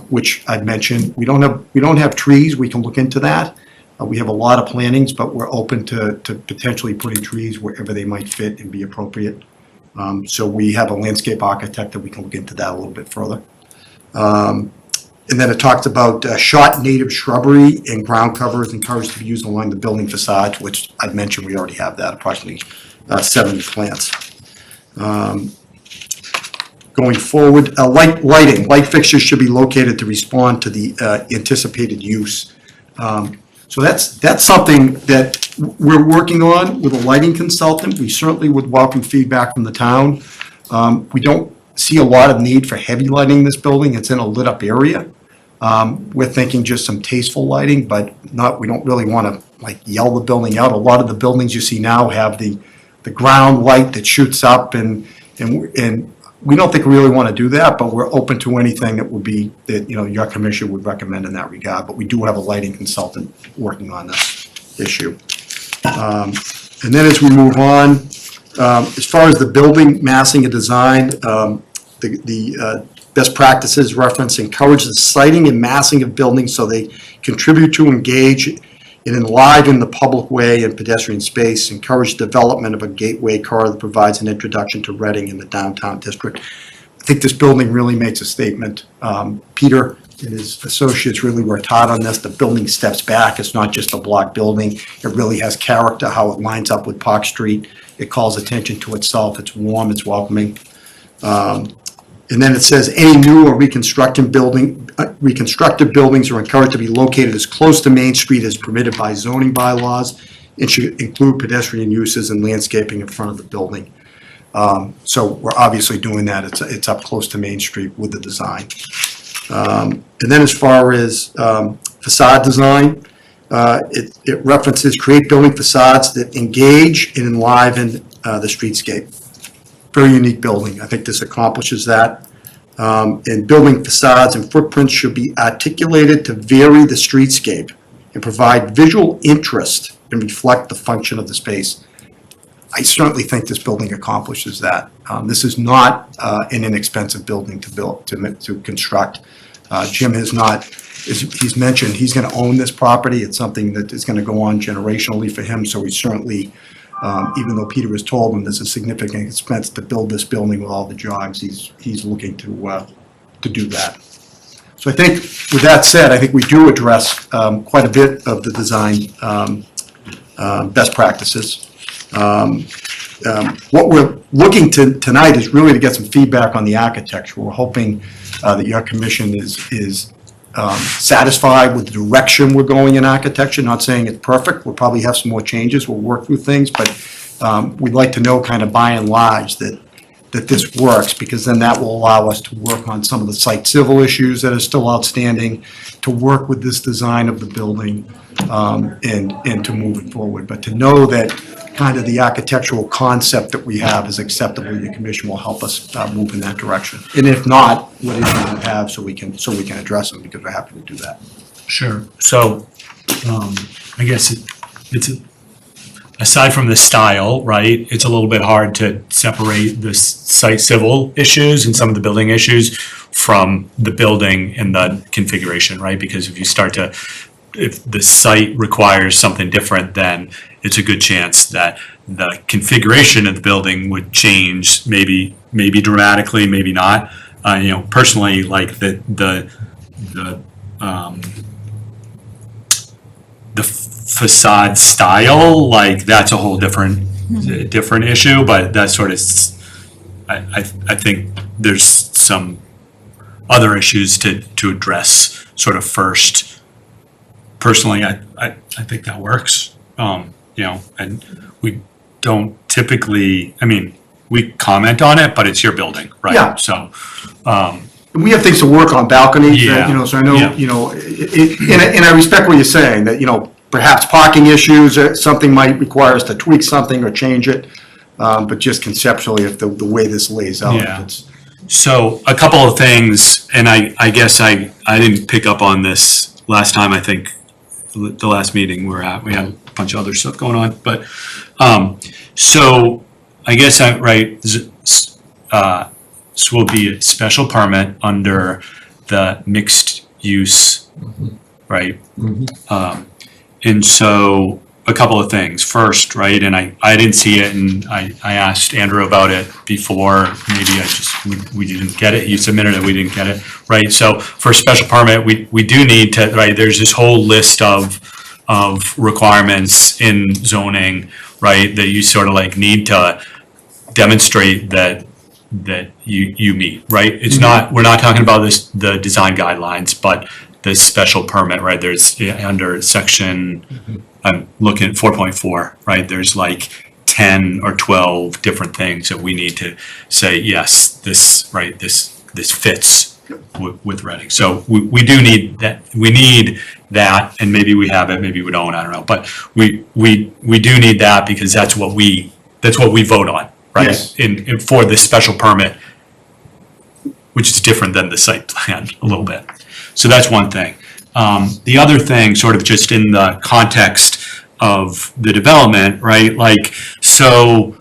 which I've mentioned. We don't have trees. We can look into that. We have a lot of plantings, but we're open to potentially putting trees wherever they might fit and be appropriate. So we have a landscape architect that we can look into that a little bit further. And then it talks about short native shrubbery and ground cover is encouraged to be used along the building facade, which I've mentioned we already have that, approximately 70 plants. Going forward, light fixtures should be located to respond to the anticipated use. So that's something that we're working on with a lighting consultant. We certainly would welcome feedback from the town. We don't see a lot of need for heavy lighting in this building. It's in a lit up area. We're thinking just some tasteful lighting, but we don't really want to like yell the building out. A lot of the buildings you see now have the ground light that shoots up and we don't think we really want to do that, but we're open to anything that your commission would recommend in that regard. But we do have a lighting consultant working on this issue. And then as we move on, as far as the building massing and design, the best practices reference encourage the siting and massing of buildings so they contribute to engage and enliven the public way and pedestrian space, encourage development of a gateway corridor that provides an introduction to Reading in the downtown district. I think this building really makes a statement. Peter and his associates really worked hard on this. The building steps back. It's not just a block building. It really has character, how it lines up with Park Street. It calls attention to itself. It's warm, it's welcoming. And then it says any new or reconstructed buildings are encouraged to be located as close to Main Street as permitted by zoning bylaws. It should include pedestrian uses and landscaping in front of the building. So we're obviously doing that. It's up close to Main Street with the design. And then as far as facade design, it references create building facades that engage and enliven the streetscape. Very unique building. I think this accomplishes that. And building facades and footprints should be articulated to vary the streetscape and provide visual interest and reflect the function of the space. I certainly think this building accomplishes that. This is not an inexpensive building to build, to construct. Jim has not, he's mentioned, he's gonna own this property. It's something that is gonna go on generationally for him, so he certainly, even though Peter has told him there's a significant expense to build this building with all the jogs, he's looking to do that. So I think, with that said, I think we do address quite a bit of the design best practices. What we're looking to tonight is really to get some feedback on the architecture. We're hoping that your commission is satisfied with the direction we're going in architecture. Not saying it's perfect. We'll probably have some more changes. We'll work through things, but we'd like to know kind of by and large that this works, because then that will allow us to work on some of the site civil issues that are still outstanding, to work with this design of the building, and to move it forward. But to know that kind of the architectural concept that we have is acceptable, the commission will help us move in that direction. And if not, what issues we have, so we can address them, because we're happy to do that. Sure. So, I guess it's aside from the style, right, it's a little bit hard to separate the site civil issues and some of the building issues from the building and the configuration, right? Because if the site requires something different, then it's a good chance that the configuration of the building would change, maybe dramatically, maybe not. Personally, like the facade style, like that's a whole different issue, but that's sort of, I think there's some other issues to address sort of first. Personally, I think that works, and we don't typically, we comment on it, but it's your building, right? Yeah. So, And we have things to work on, balconies, Yeah. so I know, Yeah. and I respect what you're saying, that, perhaps parking issues, something might require us to tweak something or change it, but just conceptually, if the way this lays out, Yeah. it's. So a couple of things, and I guess I didn't pick up on this last time. I think the last meeting we had a bunch of other stuff going on, but so I guess this will be a special permit under the mixed use, right? And so a couple of things. First, right, and I didn't see it, and I asked Andrew about it before. Maybe we didn't get it. You submitted it, we didn't get it, right? So for a special permit, we do need to, right, there's this whole list of requirements in zoning, right, that you sort of like need to demonstrate that you meet, right? It's not, we're not talking about the design guidelines, but the special permit, right? There's under section, I'm looking at 4.4, right? There's like 10 or 12 different things that we need to say, yes, this fits with Reading. So we do need that. We need that, and maybe we have it, maybe we don't, I don't know. But we do need that, because that's what we vote on, right? Yes. In for the special permit, which is different than the site plan a little bit. So that's one thing. The other thing, sort of just in the context of the development, right? Like, so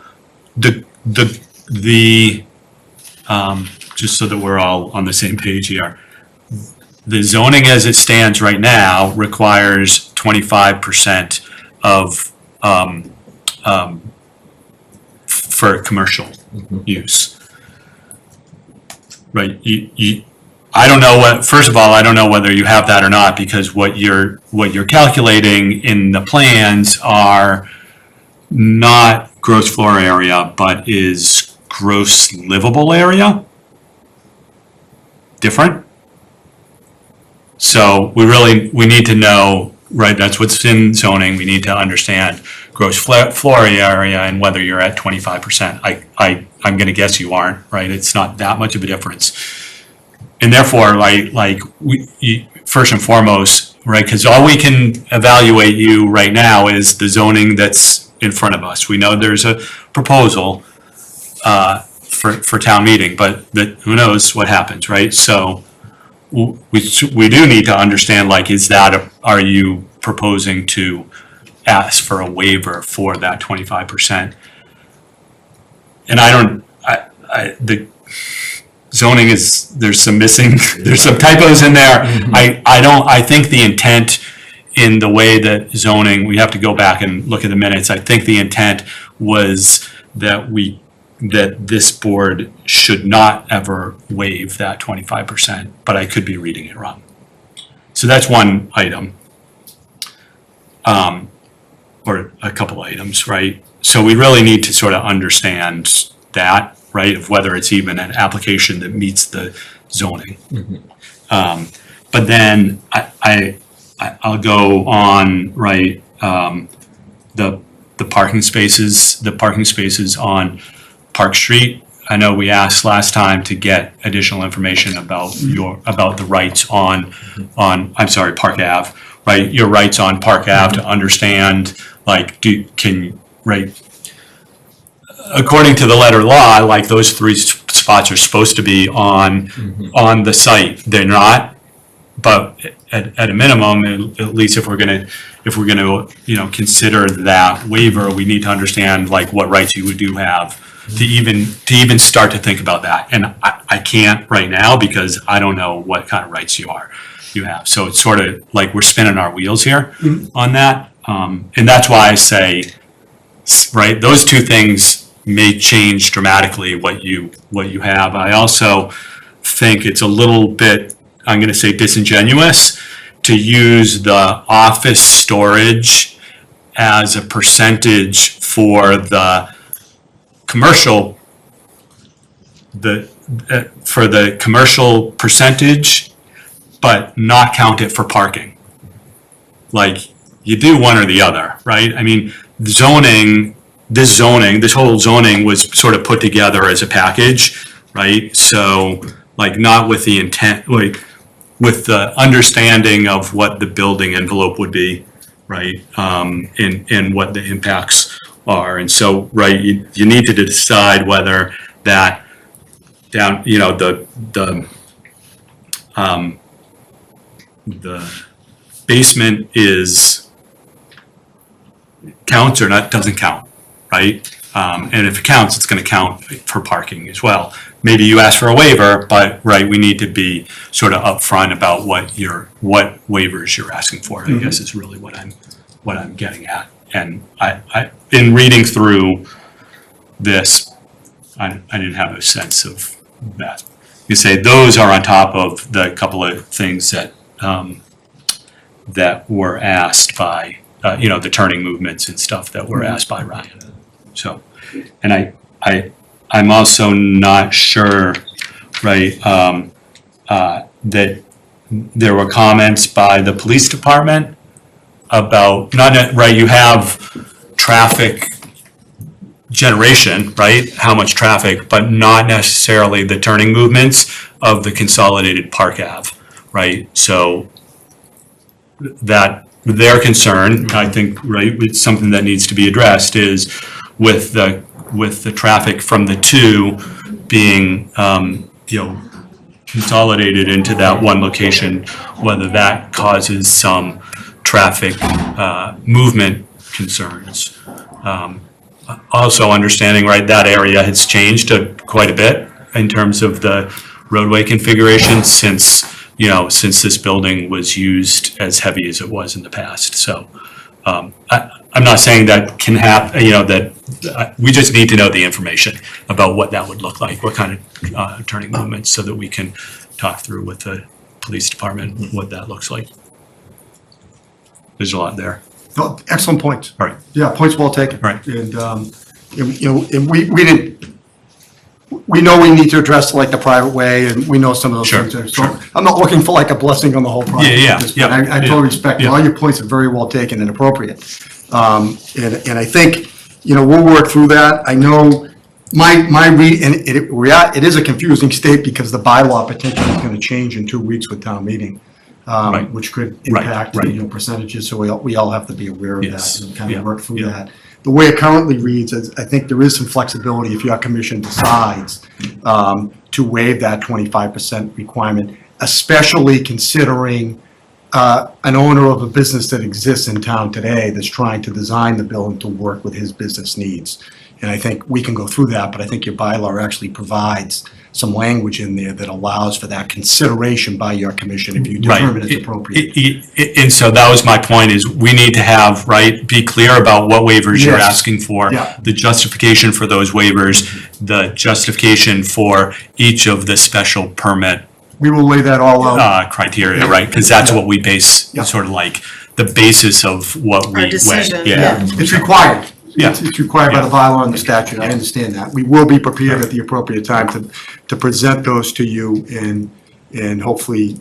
just so that we're all on the same page here, the zoning as it stands right now requires 25% of for commercial use. Right, I don't know first of all, I don't know whether you have that or not, because what you're calculating in the plans are not gross floor area, but is gross livable area. Different. So we need to know, right, that's what's in zoning. We need to understand gross floor area and whether you're at 25%. I'm gonna guess you aren't, right? It's not that much of a difference. And therefore, first and foremost, right, because all we can evaluate you right now is the zoning that's in front of us. We know there's a proposal for town meeting, but that, who knows what happens, right? So we do need to understand, like, are you proposing to ask for a waiver for that 25%? And the zoning there's some typos in there. I think the intent in the way that zoning, we have to go back and look at the minutes. I think the intent was that this board should not ever waive that 25%, but I could be reading it wrong. So that's one item. Or a couple items, right? So we really need to sort of understand that, right, of whether it's even an application that meets the zoning. But then I'll go on, right, the parking spaces on Park Street. I know we asked last time to get additional information about the rights on Park Ave, right? Your rights on Park Ave to understand, like, right? According to the letter of law, like, those 3 spots are supposed to be on the site. They're not, but at a minimum, at least if we're gonna consider that waiver, we need to understand, like, what rights you do have to even start to think about that. And I can't right now because I don't know what kind of rights you have. So it's sort of like we're spinning our wheels here on that. And that's why I say, right, those 2 things may change dramatically what you have. I also think it's a little bit, I'm going to say, disingenuous to use the office storage as a percentage for the commercial, for the commercial percentage, but not count it for parking. Like, you do one or the other, right? I mean, this whole zoning was sort of put together as a package, right? So, like, not with the intent, like, with the understanding of what the building envelope would be, right? And what the impacts are. And so, right, you need to decide whether that down, the basement counts or not, doesn't count, right? And if it counts, it's going to count for parking as well. Maybe you ask for a waiver, but, right, we need to be sort of upfront about what waivers you're asking for, I guess is really what I'm getting at. And I in reading through this, I didn't have a sense of that. You say those are on top of the couple of things that that were asked by the turning movements and stuff that were asked by Ryan. So, and I'm also not sure, right, that there were comments by the police department about, right, you have traffic generation, right, how much traffic, but not necessarily the turning movements of the consolidated Park Ave, right? So that their concern, I think, right, it's something that needs to be addressed, is with the traffic from the 2 being consolidated into that one location, whether that causes some traffic movement concerns. Also understanding, right, that area has changed quite a bit in terms of the roadway configuration since this building was used as heavy as it was in the past. So I'm not saying that can happen, that we just need to know the information about what that would look like, what kind of turning movements, so that we can talk through with the police department what that looks like. There's a lot there. No, excellent point. All right. Yeah, points well taken. Right. And, and we know we need to address, like, the private way, and we know some of those Sure, things there. sure. So I'm not looking for, like, a blessing on the whole project. Yeah. I totally respect, all your points are very well taken and appropriate. And I think, we'll work through that. I know my read, and it is a confusing state because the bylaw potentially is gonna change in 2 weeks with town meeting. Right. Which could Right, impact, right. percentages, so we all have to be aware of that Yes, and kind yeah, of work through yeah. that. the way it currently reads, is I think there is some flexibility if your commission decides to waive that 25% requirement, especially considering an owner of a business that exists in town today that's trying to design the building to work with his business needs. And I think we can go through that, but I think your bylaw actually provides some language in there that allows for that consideration by your commission if you determine it's appropriate. And so that was my point, is we need to have, right, be clear about what waivers you're Yes. asking for, Yeah. the justification for those waivers, the justification for each of the special permit We will lay that all out. criteria, right? Because that's what we base, Yeah. sort of like, the basis of what we Our weigh. decision, Yeah. It's required. Yeah. It's required by the bylaw and the statute, I understand that. We will be prepared at the appropriate time to present those to you and hopefully,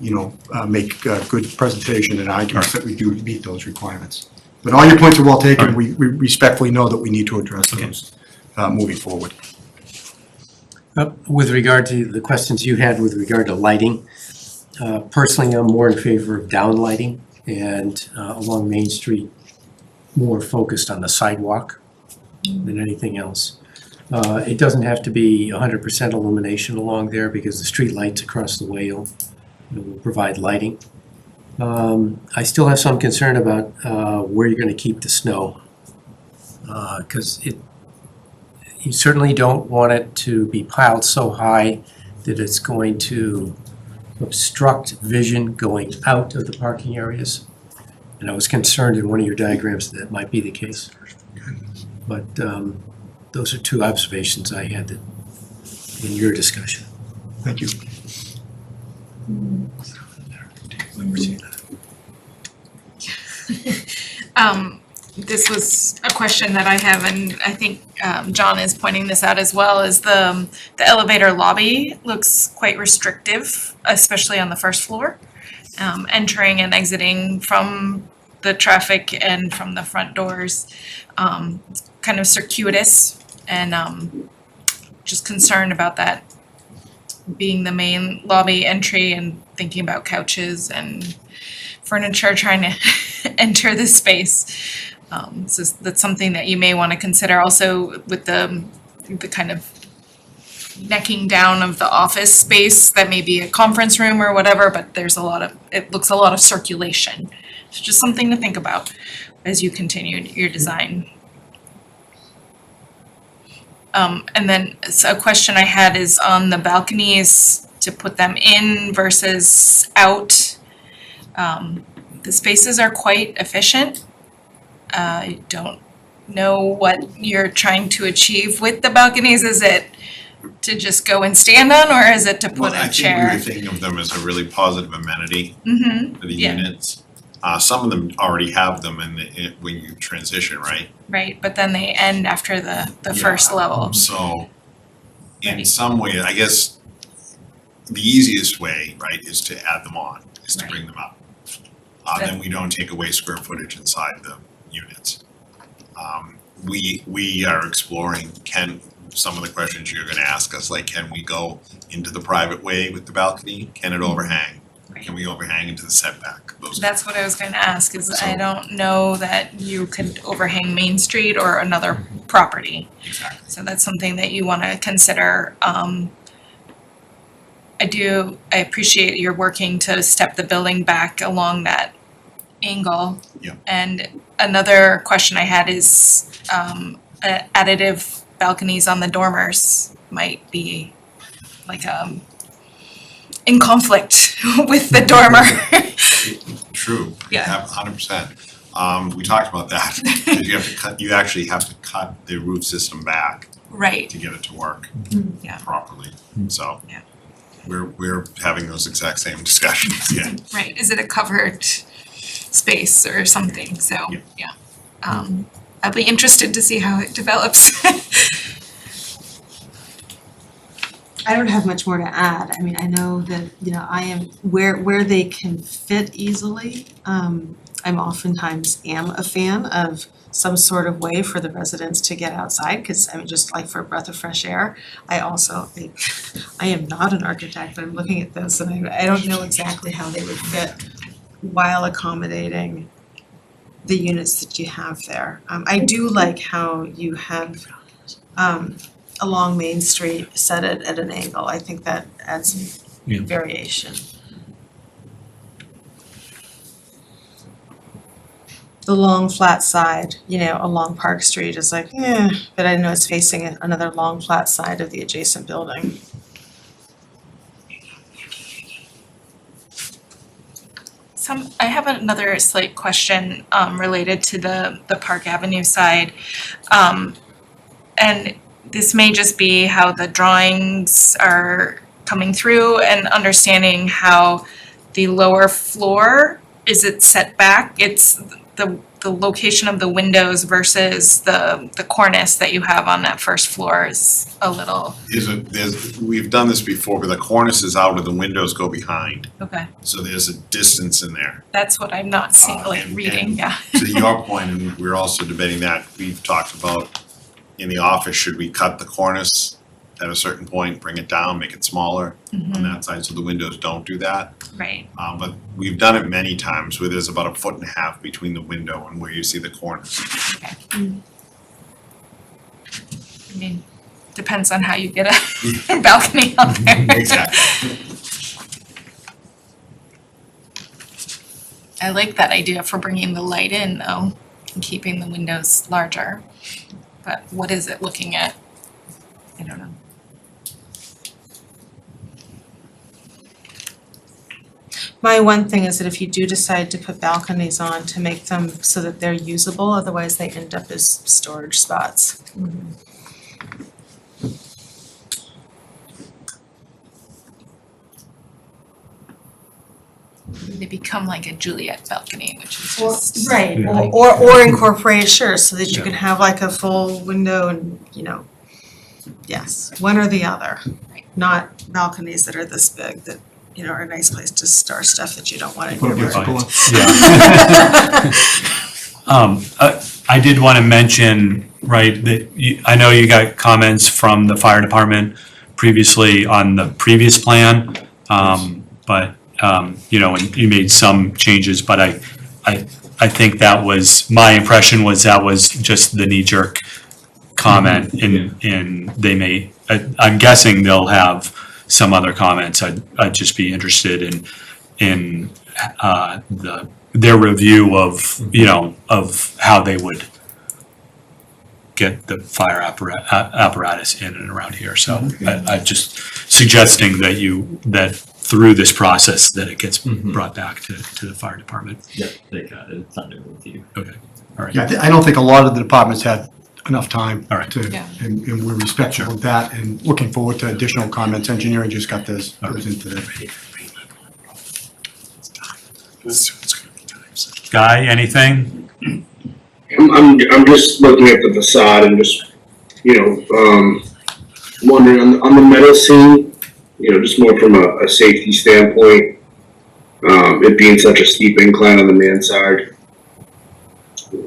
make a good presentation and arguments that we do meet those requirements. But all your points are well taken, we respectfully know that we need to address those moving forward. With regard to the questions you had with regard to lighting, personally, I'm more in favor of down lighting and along Main Street, more focused on the sidewalk than anything else. It doesn't have to be 100% illumination along there because the street lights across the way will provide lighting. I still have some concern about where you're going to keep the snow, because you certainly don't want it to be piled so high that it's going to obstruct vision going out of the parking areas. And I was concerned in one of your diagrams that might be the case. But those are two observations I had in your discussion. Thank you. This was a question that I have, and I think John is pointing this out as well, is the elevator lobby looks quite restrictive, especially on the first floor. Entering and exiting from the traffic and from the front doors, kind of circuitous, and just concerned about that being the main lobby entry and thinking about couches and furniture trying to enter the space. So that's something that you may want to consider also with the kind of necking down of the office space that may be a conference room or whatever, but there's it looks a lot of circulation. So just something to think about as you continue your design. And then a question I had is on the balconies, to put them in versus out. The spaces are quite efficient. I don't know what you're trying to achieve with the balconies. Is it to just go and stand on, or is it to put a chair? I think we were thinking of them as a really positive amenity for the Yeah. units. Some of them already have them when you transition, right? Right, but then they end after the first level. So in Right. some way, I guess the easiest way, right, is to add them on, is to Right. bring them up. Then we don't take away square footage inside the units. We are exploring, some of the questions you're gonna ask us, like, can we go into the private way with the balcony? Can it overhang? Can we overhang into the setback? That's what I was gonna ask, is I So- don't know that you could overhang Main Street or another property. Exactly. So that's something that you wanna consider. I appreciate you're working to step the building back along that angle. Yeah. And another question I had is, additive balconies on the dormers might be like, in conflict with the dormer. True. Yeah. 100%. We talked about that. 'Cause you actually have to cut the roof system back Right, to get it to work Yeah. properly. So Yeah. we're having those exact same discussions, yeah. right. Is it a covered space or something? So, Yeah. I'll be interested to see how it develops. I don't have much more to add. I mean, I know that, I am, where they can fit easily, I'm oftentimes am a fan of some sort of way for the residents to get outside, because I mean, just like for a breath of fresh air. I also, I am not an architect, but I'm looking at this and I don't know exactly how they would fit while accommodating the units that you have there. I do like how you have along Main Street set it at an angle. I think that adds Yeah. variation. The long flat side, along Park Street is like, but I know it's facing another long flat side of the adjacent building. I have another slight question related to the Park Avenue side. And this may just be how the drawings are coming through and understanding how the lower floor, is it set back? It's the location of the windows versus the cornice that you have on that first floor is a little, We've done this before, but the cornice is out and the windows go behind. okay. So there's a distance in there. That's what I'm not seeing, And- reading, and yeah. To your point, and we're also debating that, we've talked about in the office, should we cut the cornice at a certain point, bring it down, make it smaller on that side so the windows don't do that? Right, But we've done it many times where there's about 1.5 feet between the window and where you see the cornice. okay. I mean, depends on how you get a balcony out there. Exactly. I like that idea for bringing the light in though, and keeping the windows larger. But what is it looking at? I don't know. My one thing is that if you do decide to put balconies on, to make them so that they're usable, otherwise they end up as storage spots. They become like a Juliet balcony, which is just. Right, Yeah. or incorporate, sure, so that you Yeah. can have like a full window and, yes, one or the other. Not balconies that are this big that, are a nice place to store stuff that you don't want in your Put a room. Yeah. I did want to mention, right, that I know you got comments from the fire department previously on the previous plan. But, and you made some changes, but I think that was, my impression was that was just the knee-jerk comment and they may, I'm guessing they'll have some other comments. I'd just be interested in their review of how they would get the fire apparatus in and around here. So I'm just suggesting that through this process, that it gets brought back to the fire department. Yep, they got it, it's under review. Okay, all right. Yeah, I don't think a lot of the departments had enough time All right. to, Yeah. and we're respectful of that and looking forward to additional comments. Engineering just got those in today. Guy, anything? I'm just looking at the facade and just, wondering on the metal seam, just more from a safety standpoint, it being such a steep incline on the mansard.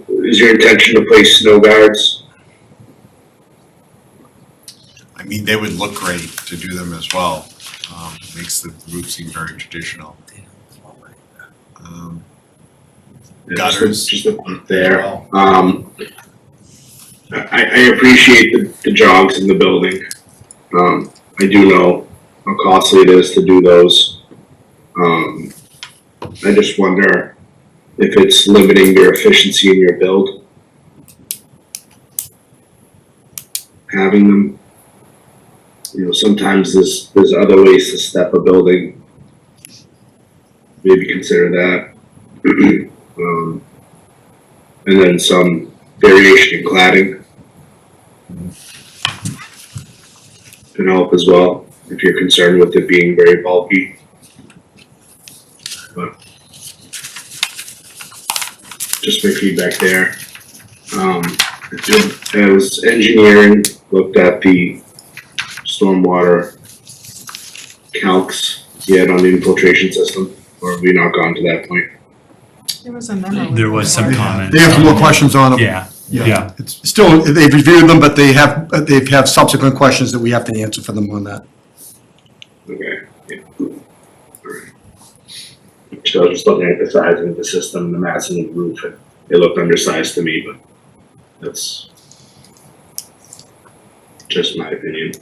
Is your intention to place snow guards? I mean, they would look great to do them as well. Makes the roof seem very traditional. Gutters. Just a point there. Well, I appreciate the jogs in the building. I do know how costly it is to do those. I just wonder if it's limiting your efficiency in your build. Having them, sometimes there's other ways to step a building. Maybe consider that. And then some variation in cladding can help as well, if you're concerned with it being very bulky. But just my feedback there. As engineering looked at the stormwater calcs yet on the infiltration system, or have we not gone to that point? There was a memo. There was some comment. They have some more questions on them. Yeah. It's still, they've reviewed them, but they have subsequent questions that we have to answer for them on that. Okay. Yeah. Alright. So I was just looking at the size of the system, the mass of the roof, and it looked undersized to me, but that's just my opinion.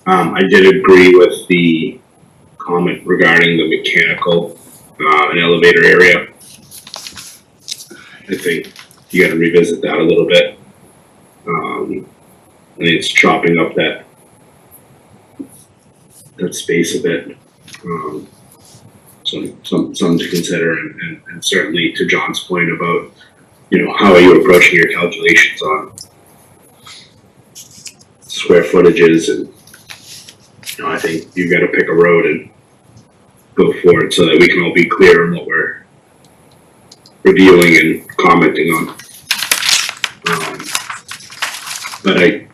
I did agree with the comment regarding the mechanical and elevator area. I think you gotta revisit that a little bit. I think it's chopping up that space a bit. Something to consider, and certainly to John's point about, how are you approaching your calculations on square footages, and I think you've got to pick a road and go for it so that we can all be clear on what we're reviewing and commenting on. But I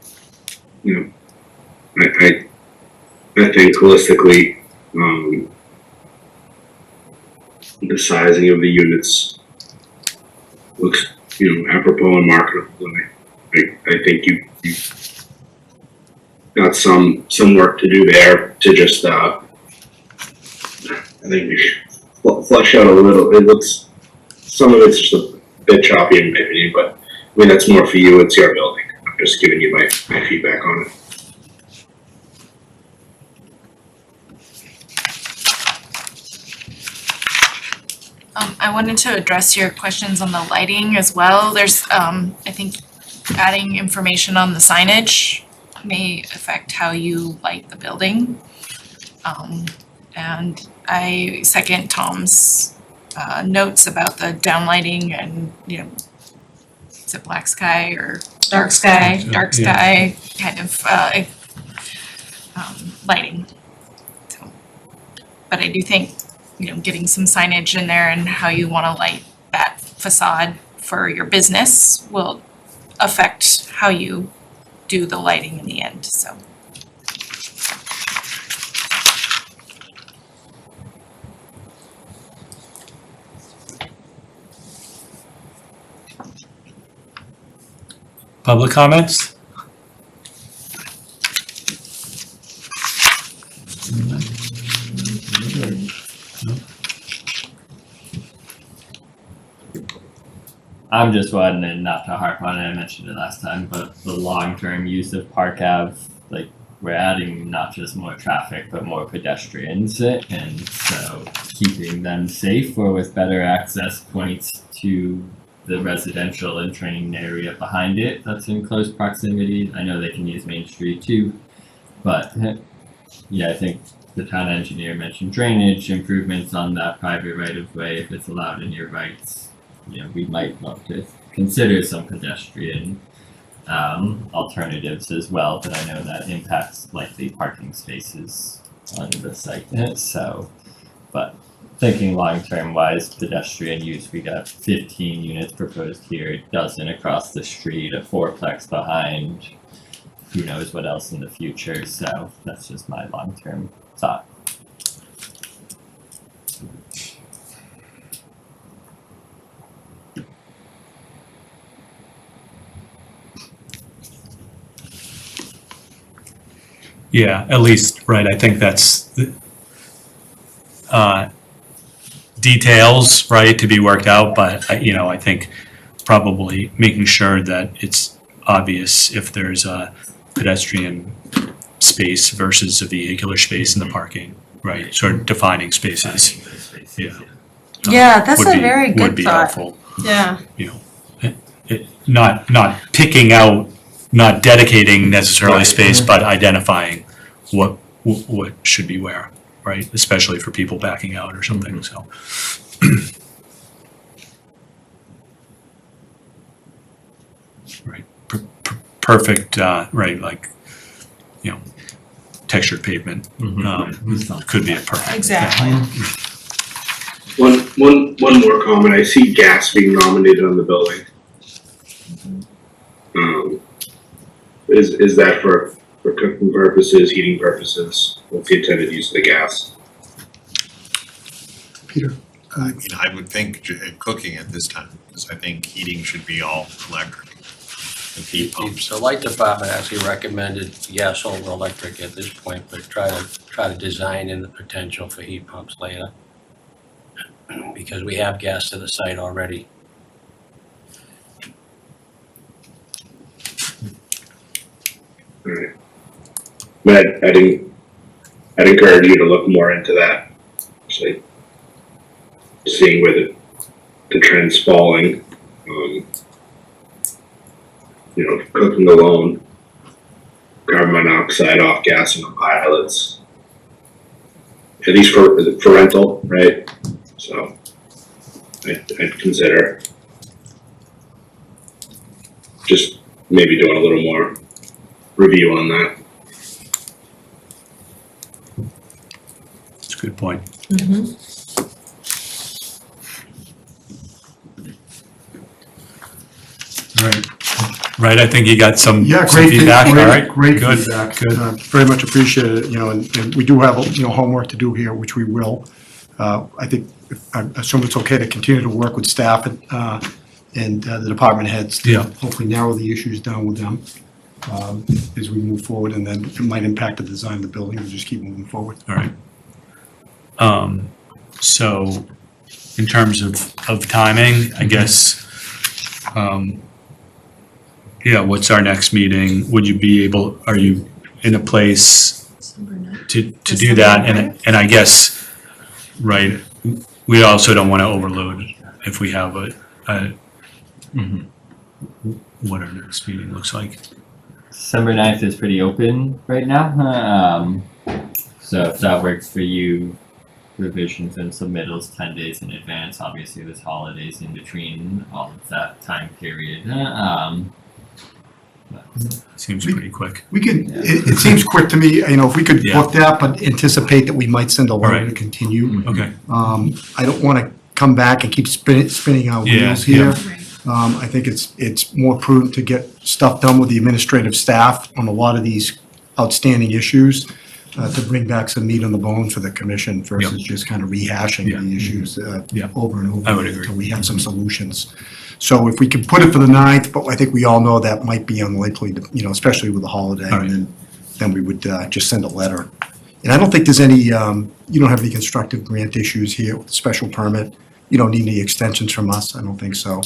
think holistically, the sizing of the units looks, apropos and marketable. And I think you've got some work to do there to just, I think we should flush out a little. It looks, some of it's just a bit choppy in my opinion, but I mean, that's more for you. It's your building. I'm just giving you my feedback on it. I wanted to address your questions on the lighting as well. There's, I think adding information on the signage may affect how you light the building. And I second Tom's notes about the downlighting and, is it black sky or dark sky kind of lighting. So, but I do think, getting some signage in there and how you want to light that facade for your business will affect how you do the lighting in the end, so. Public comments? I'm just wanting not to harp on it, I mentioned it last time, but the long-term use of Park Ave, like, we're adding not just more traffic, but more pedestrians, and so keeping them safe or with better access points to the residential and train area behind it that's in close proximity. I know they can use Main Street too, but yeah, I think the town engineer mentioned drainage improvements on that private right of way if it's allowed in your rights. We might want to consider some pedestrian alternatives as well, but I know that impacts likely parking spaces on the site. So, but thinking long-term wise, pedestrian use, we got 15 units proposed here, a dozen across the street, a fourplex behind, who knows what else in the future, so that's just my long-term thought. Yeah, at least, right, I think that's details, right, to be worked out, but I think probably making sure that it's obvious if there's a pedestrian space versus a vehicular space in the parking, right, sort of defining spaces. Yeah. Yeah, that's Would a be- very Would good be thought. helpful, Yeah, not picking out, not dedicating necessarily space, but identifying what should be where, right? Especially for people backing out or something, so. Right, perfect, right, like, textured pavement, could be a perfect. Exactly. One more comment. I see gas being nominated on the building. Is that for cooking purposes, heating purposes? What's the intended use of the gas? Peter? I mean, I would think cooking at this time, because I think heating should be all electric. And heat pumps. The light department actually recommended gas over electric at this point, but try to design in the potential for heat pumps later. Because we have gas to the site already. Alright. But I'd encourage you to look more into that. So, seeing where the trend's falling, cooking alone, carbon monoxide off gassing on pilots. At least for rental, right? So I'd consider just maybe doing a little more review on that. That's a good point. All right. Right, I think you got some Yeah, some great feedback, all right? great Good, feedback. good. Very much appreciated, and we do have, homework to do here, which we will. I think, I assume it's okay to continue to work with staff and the department heads to Yeah. hopefully narrow the issues down with them as we move forward, and then it might impact the design of the building, we'll just keep moving forward. All right. So in terms of timing, I guess, yeah, what's our next meeting? Would you be able, are you in a place to do that? And I guess, right, we also don't want to overload if we have what our next meeting looks like. December 9th is pretty open right now. So if that works for you, revisions and submittals 10 days in advance. Obviously, there's holidays in between all of that time period. Seems pretty quick. We could, it seems quick to me, if we could Yeah. book that, but anticipate that we might send a letter Right. to continue. Okay, I don't want to come back and keep spinning our Yeah, wheels here. yeah. I think it's more prudent to get stuff done with the administrative staff on a lot of these outstanding issues, to bring back some meat on the bone for the commission versus just kind of rehashing Yeah. the issues Yeah. over and over I would again agree. until we have some solutions. So if we could put it for the 9th, but I think we all know that might be unlikely, especially with the holiday. All right. And then we would just send a letter. And I don't think there's any, you don't have any constructive grant issues here with the special permit. You don't need any extensions from us. I don't think so.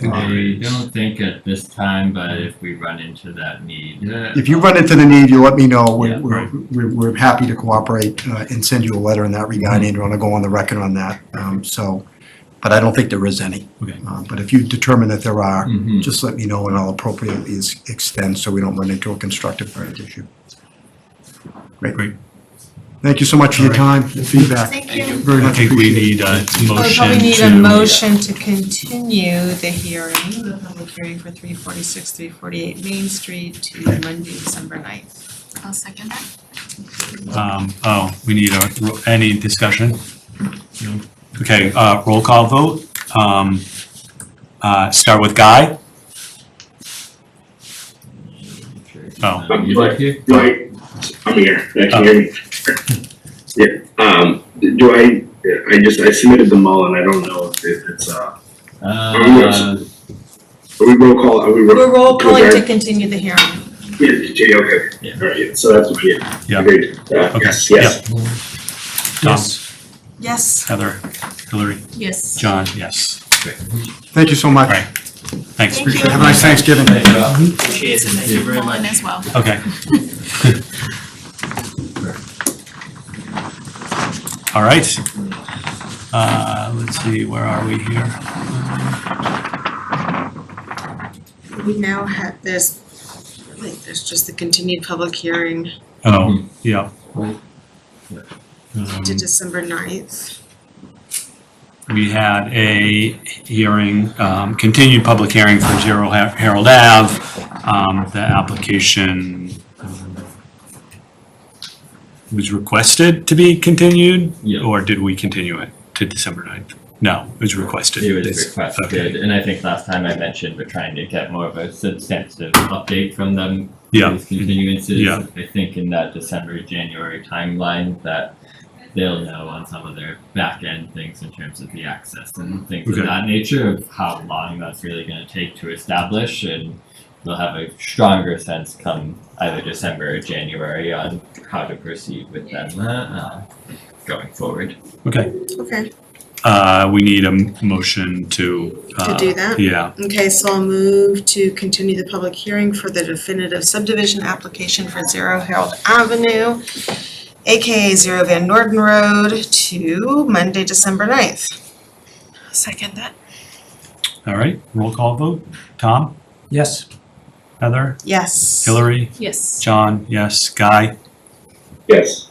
I don't think at this time, but if we run into that need. If you run into the need, you let me know. Yeah, We're happy to cooperate and send you a letter in that regard, Andrew. I want to go on the record on that. But I don't think there is any. okay. But if you determine that there are, Mhm. just let me know and I'll appropriately extend so we don't run into a constructive grant issue. Great. Thank you so much for your time and feedback. Thank you. Very I much think we appreciated. need a We motion probably need a to, motion to continue the hearing, the public hearing for 346, 348 Main Street to Monday, December 9th. I'll second that. we need any discussion? Okay, roll call vote. Start with Guy. Oh, You like here? Right, I'm here, can you hear me? Yeah, I submitted them all and I don't know if it's, are we roll call, We're roll calling to adjourn? continue the hearing. Yeah, okay, Yeah. alright, yeah, so that's, yeah, Yeah. agreed, Okay. yes. Tom, Yes. Heather, Hillary, Yes. John, yes. Thank you so much. All right, thanks. Thank you. Have a nice Thanksgiving. Thank you very much. As well. Okay. All right. Let's see, where are we here? We now have, there's just the continued public hearing Oh, yeah. to December 9th. We had a hearing, continued public hearing for 0 Harold Ave. The application was requested to be continued? Yeah. Or did we continue it to December 9th? No, it was requested. It was It's- requested, okay. and I think last time I mentioned we're trying to get more of a substantive update from them. Yeah. These continuances. Yeah. I think in that December, January timeline that they'll know on some of their back end things in terms of the access and things Okay. of that nature of how long that's really gonna take to establish, and they'll have a stronger sense come either December or January on how to proceed with them going forward. Okay. Okay. we need a motion to. do that? Yeah, Okay, so I'll move to continue the public hearing for the definitive subdivision application for 0 Harold Avenue, AKA 0 Van Norden Road, to Monday, December 9th. Second that. all right, roll call vote. Tom, Yes. Heather, Yes. Hillary, Yes. John, yes, Guy, Yes.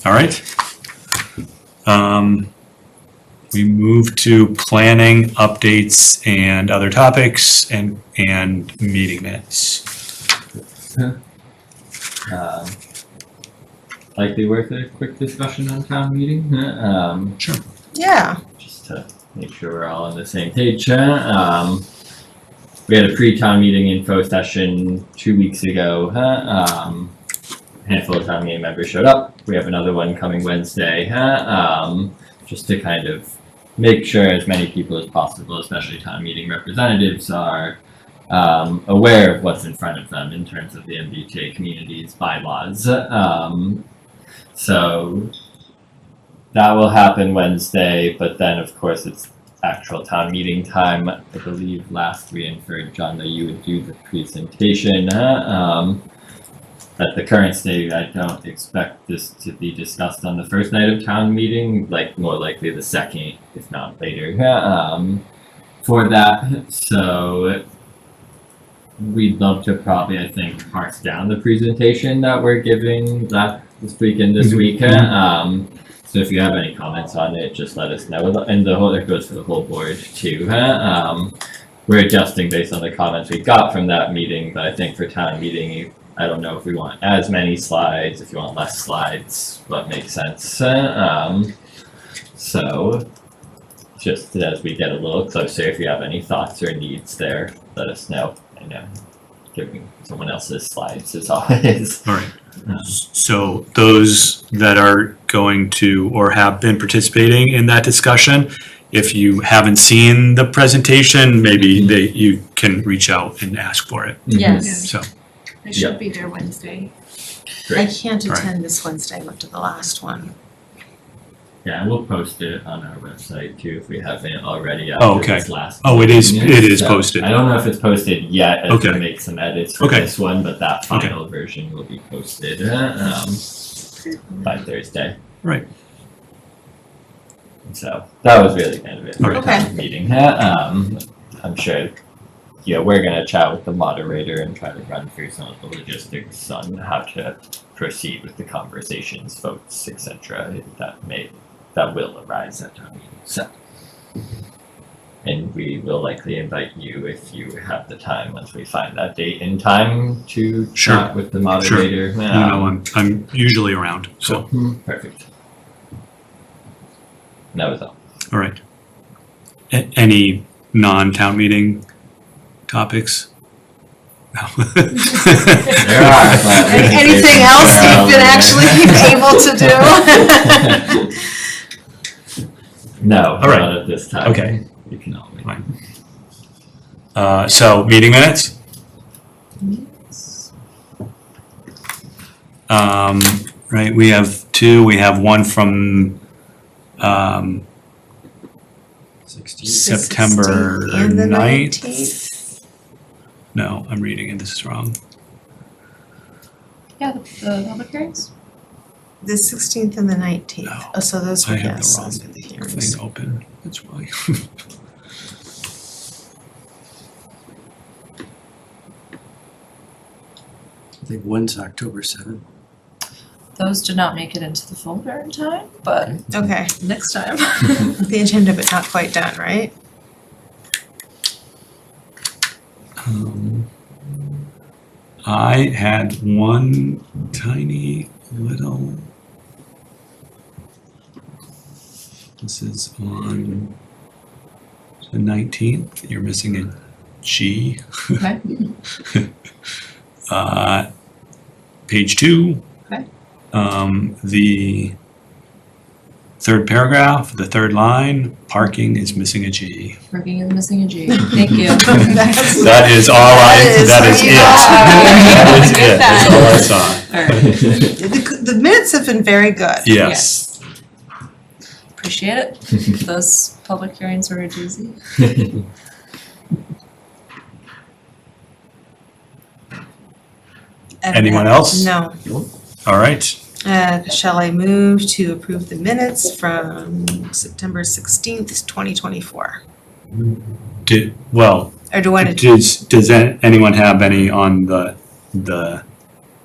all right. We move to planning updates and other topics and meeting minutes. Likely worth a quick discussion on town meeting, Sure. Yeah. just to make sure we're all on the same page. We had a pre-town meeting info session 2 weeks ago. A handful of town meeting members showed up. We have another one coming Wednesday. Just to kind of make sure as many people as possible, especially town meeting representatives, are aware of what's in front of them in terms of the MBTA community's bylaws. So that will happen Wednesday, but then of course it's actual town meeting time. I believe last we inferred, John, that you would do the presentation. At the current state, I don't expect this to be discussed on the first night of town meeting, like more likely the second, if not later, for that. So we'd love to probably, I think, parse down the presentation that we're giving this week and this week. So if you have any comments on it, just let us know. And that goes for the whole board too. We're adjusting based on the comments we got from that meeting, but I think for town meeting, I don't know if we want as many slides, if you want less slides, what makes sense. So just as we get a little closer, if you have any thoughts or needs there, let us know. I know giving someone else's slides is always. All right. So those that are going to or have been participating in that discussion, if you haven't seen the presentation, maybe you can reach out and ask for it. Yes. So, I should be there Wednesday. I can't Right. attend this Wednesday, I looked at the last one. Yeah, and we'll post it on our website too if we haven't already Oh, after okay. this last. Oh, it is- meeting. it is So, posted. I don't know if it's posted yet, as we Okay. make some edits for Okay. this one, but that final version will be posted by Thursday. Right. So that was really kind of it for Okay. the meeting. I'm sure, we're gonna chat with the moderator and try to run through some of the logistics on how to proceed with the conversations, votes, etc. that will arise at town meeting. So, and we will likely invite you if you have the time once we find that date and time to Sure. chat with the moderator. you know, I'm usually around, so, Perfect. And that was all. all right. Any non-town meeting topics? No. There are, but- Anything else you've been actually able to do? No, All right. not at this time. Okay. You can always. Fine. So meeting minutes? Right, we have two, we have one from, September 16th and the 9th. 19th. No, I'm reading it, this is wrong. Yeah, the public hearings? The 16th and the 19th. No, Oh, so those I were, have yes, the those wrong were the hearings. thing open, that's why. I think one's October 7th. Those did not make it into the folder in time, but Okay, next time. the agenda, but not quite done, right? I had one tiny little. This is on the 19th. You're missing a G. Okay. Page 2. Okay. The third paragraph, the third line, parking is missing a G. Working is missing a G. Thank you. That is all that is it. That is it. That's all I saw. All right. The minutes have been very good. Yes. Appreciate it. Those public hearings were a doozy. Anyone else? No. All right. Shall I move to approve the minutes from September 16th, 2024? Well, Or do you want to, does anyone have any on the,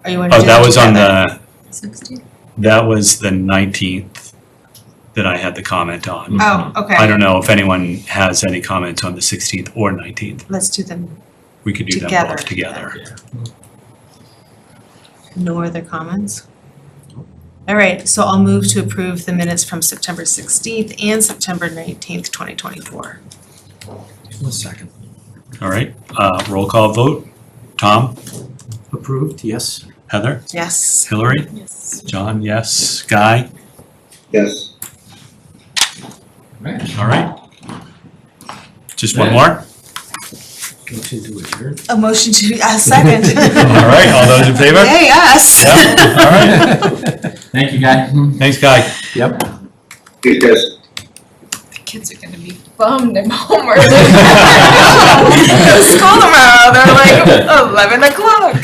or you want to oh, do that it was on together? the, 16? that was the 19th that I had the comment on. Oh, okay. I don't know if anyone has any comments on the 16th or 19th. Let's do them. We could do them Together. both together. No other comments? All right, so I'll move to approve the minutes from September 16th and September 19th, 2024. One second. All right, roll call vote. Tom, Approved, yes. Heather, Yes. Hillary, Yes. John, yes, Guy. Yes. All right. Just one more? Motion to adjourn. A motion to, a second. All right, all those in favor? Yay, us. Yep, all right. Thank you, Guy. Thanks, Guy. Yep. You guys. The kids are gonna be bummed at home early. Go to school tomorrow, they're like 11 o'clock.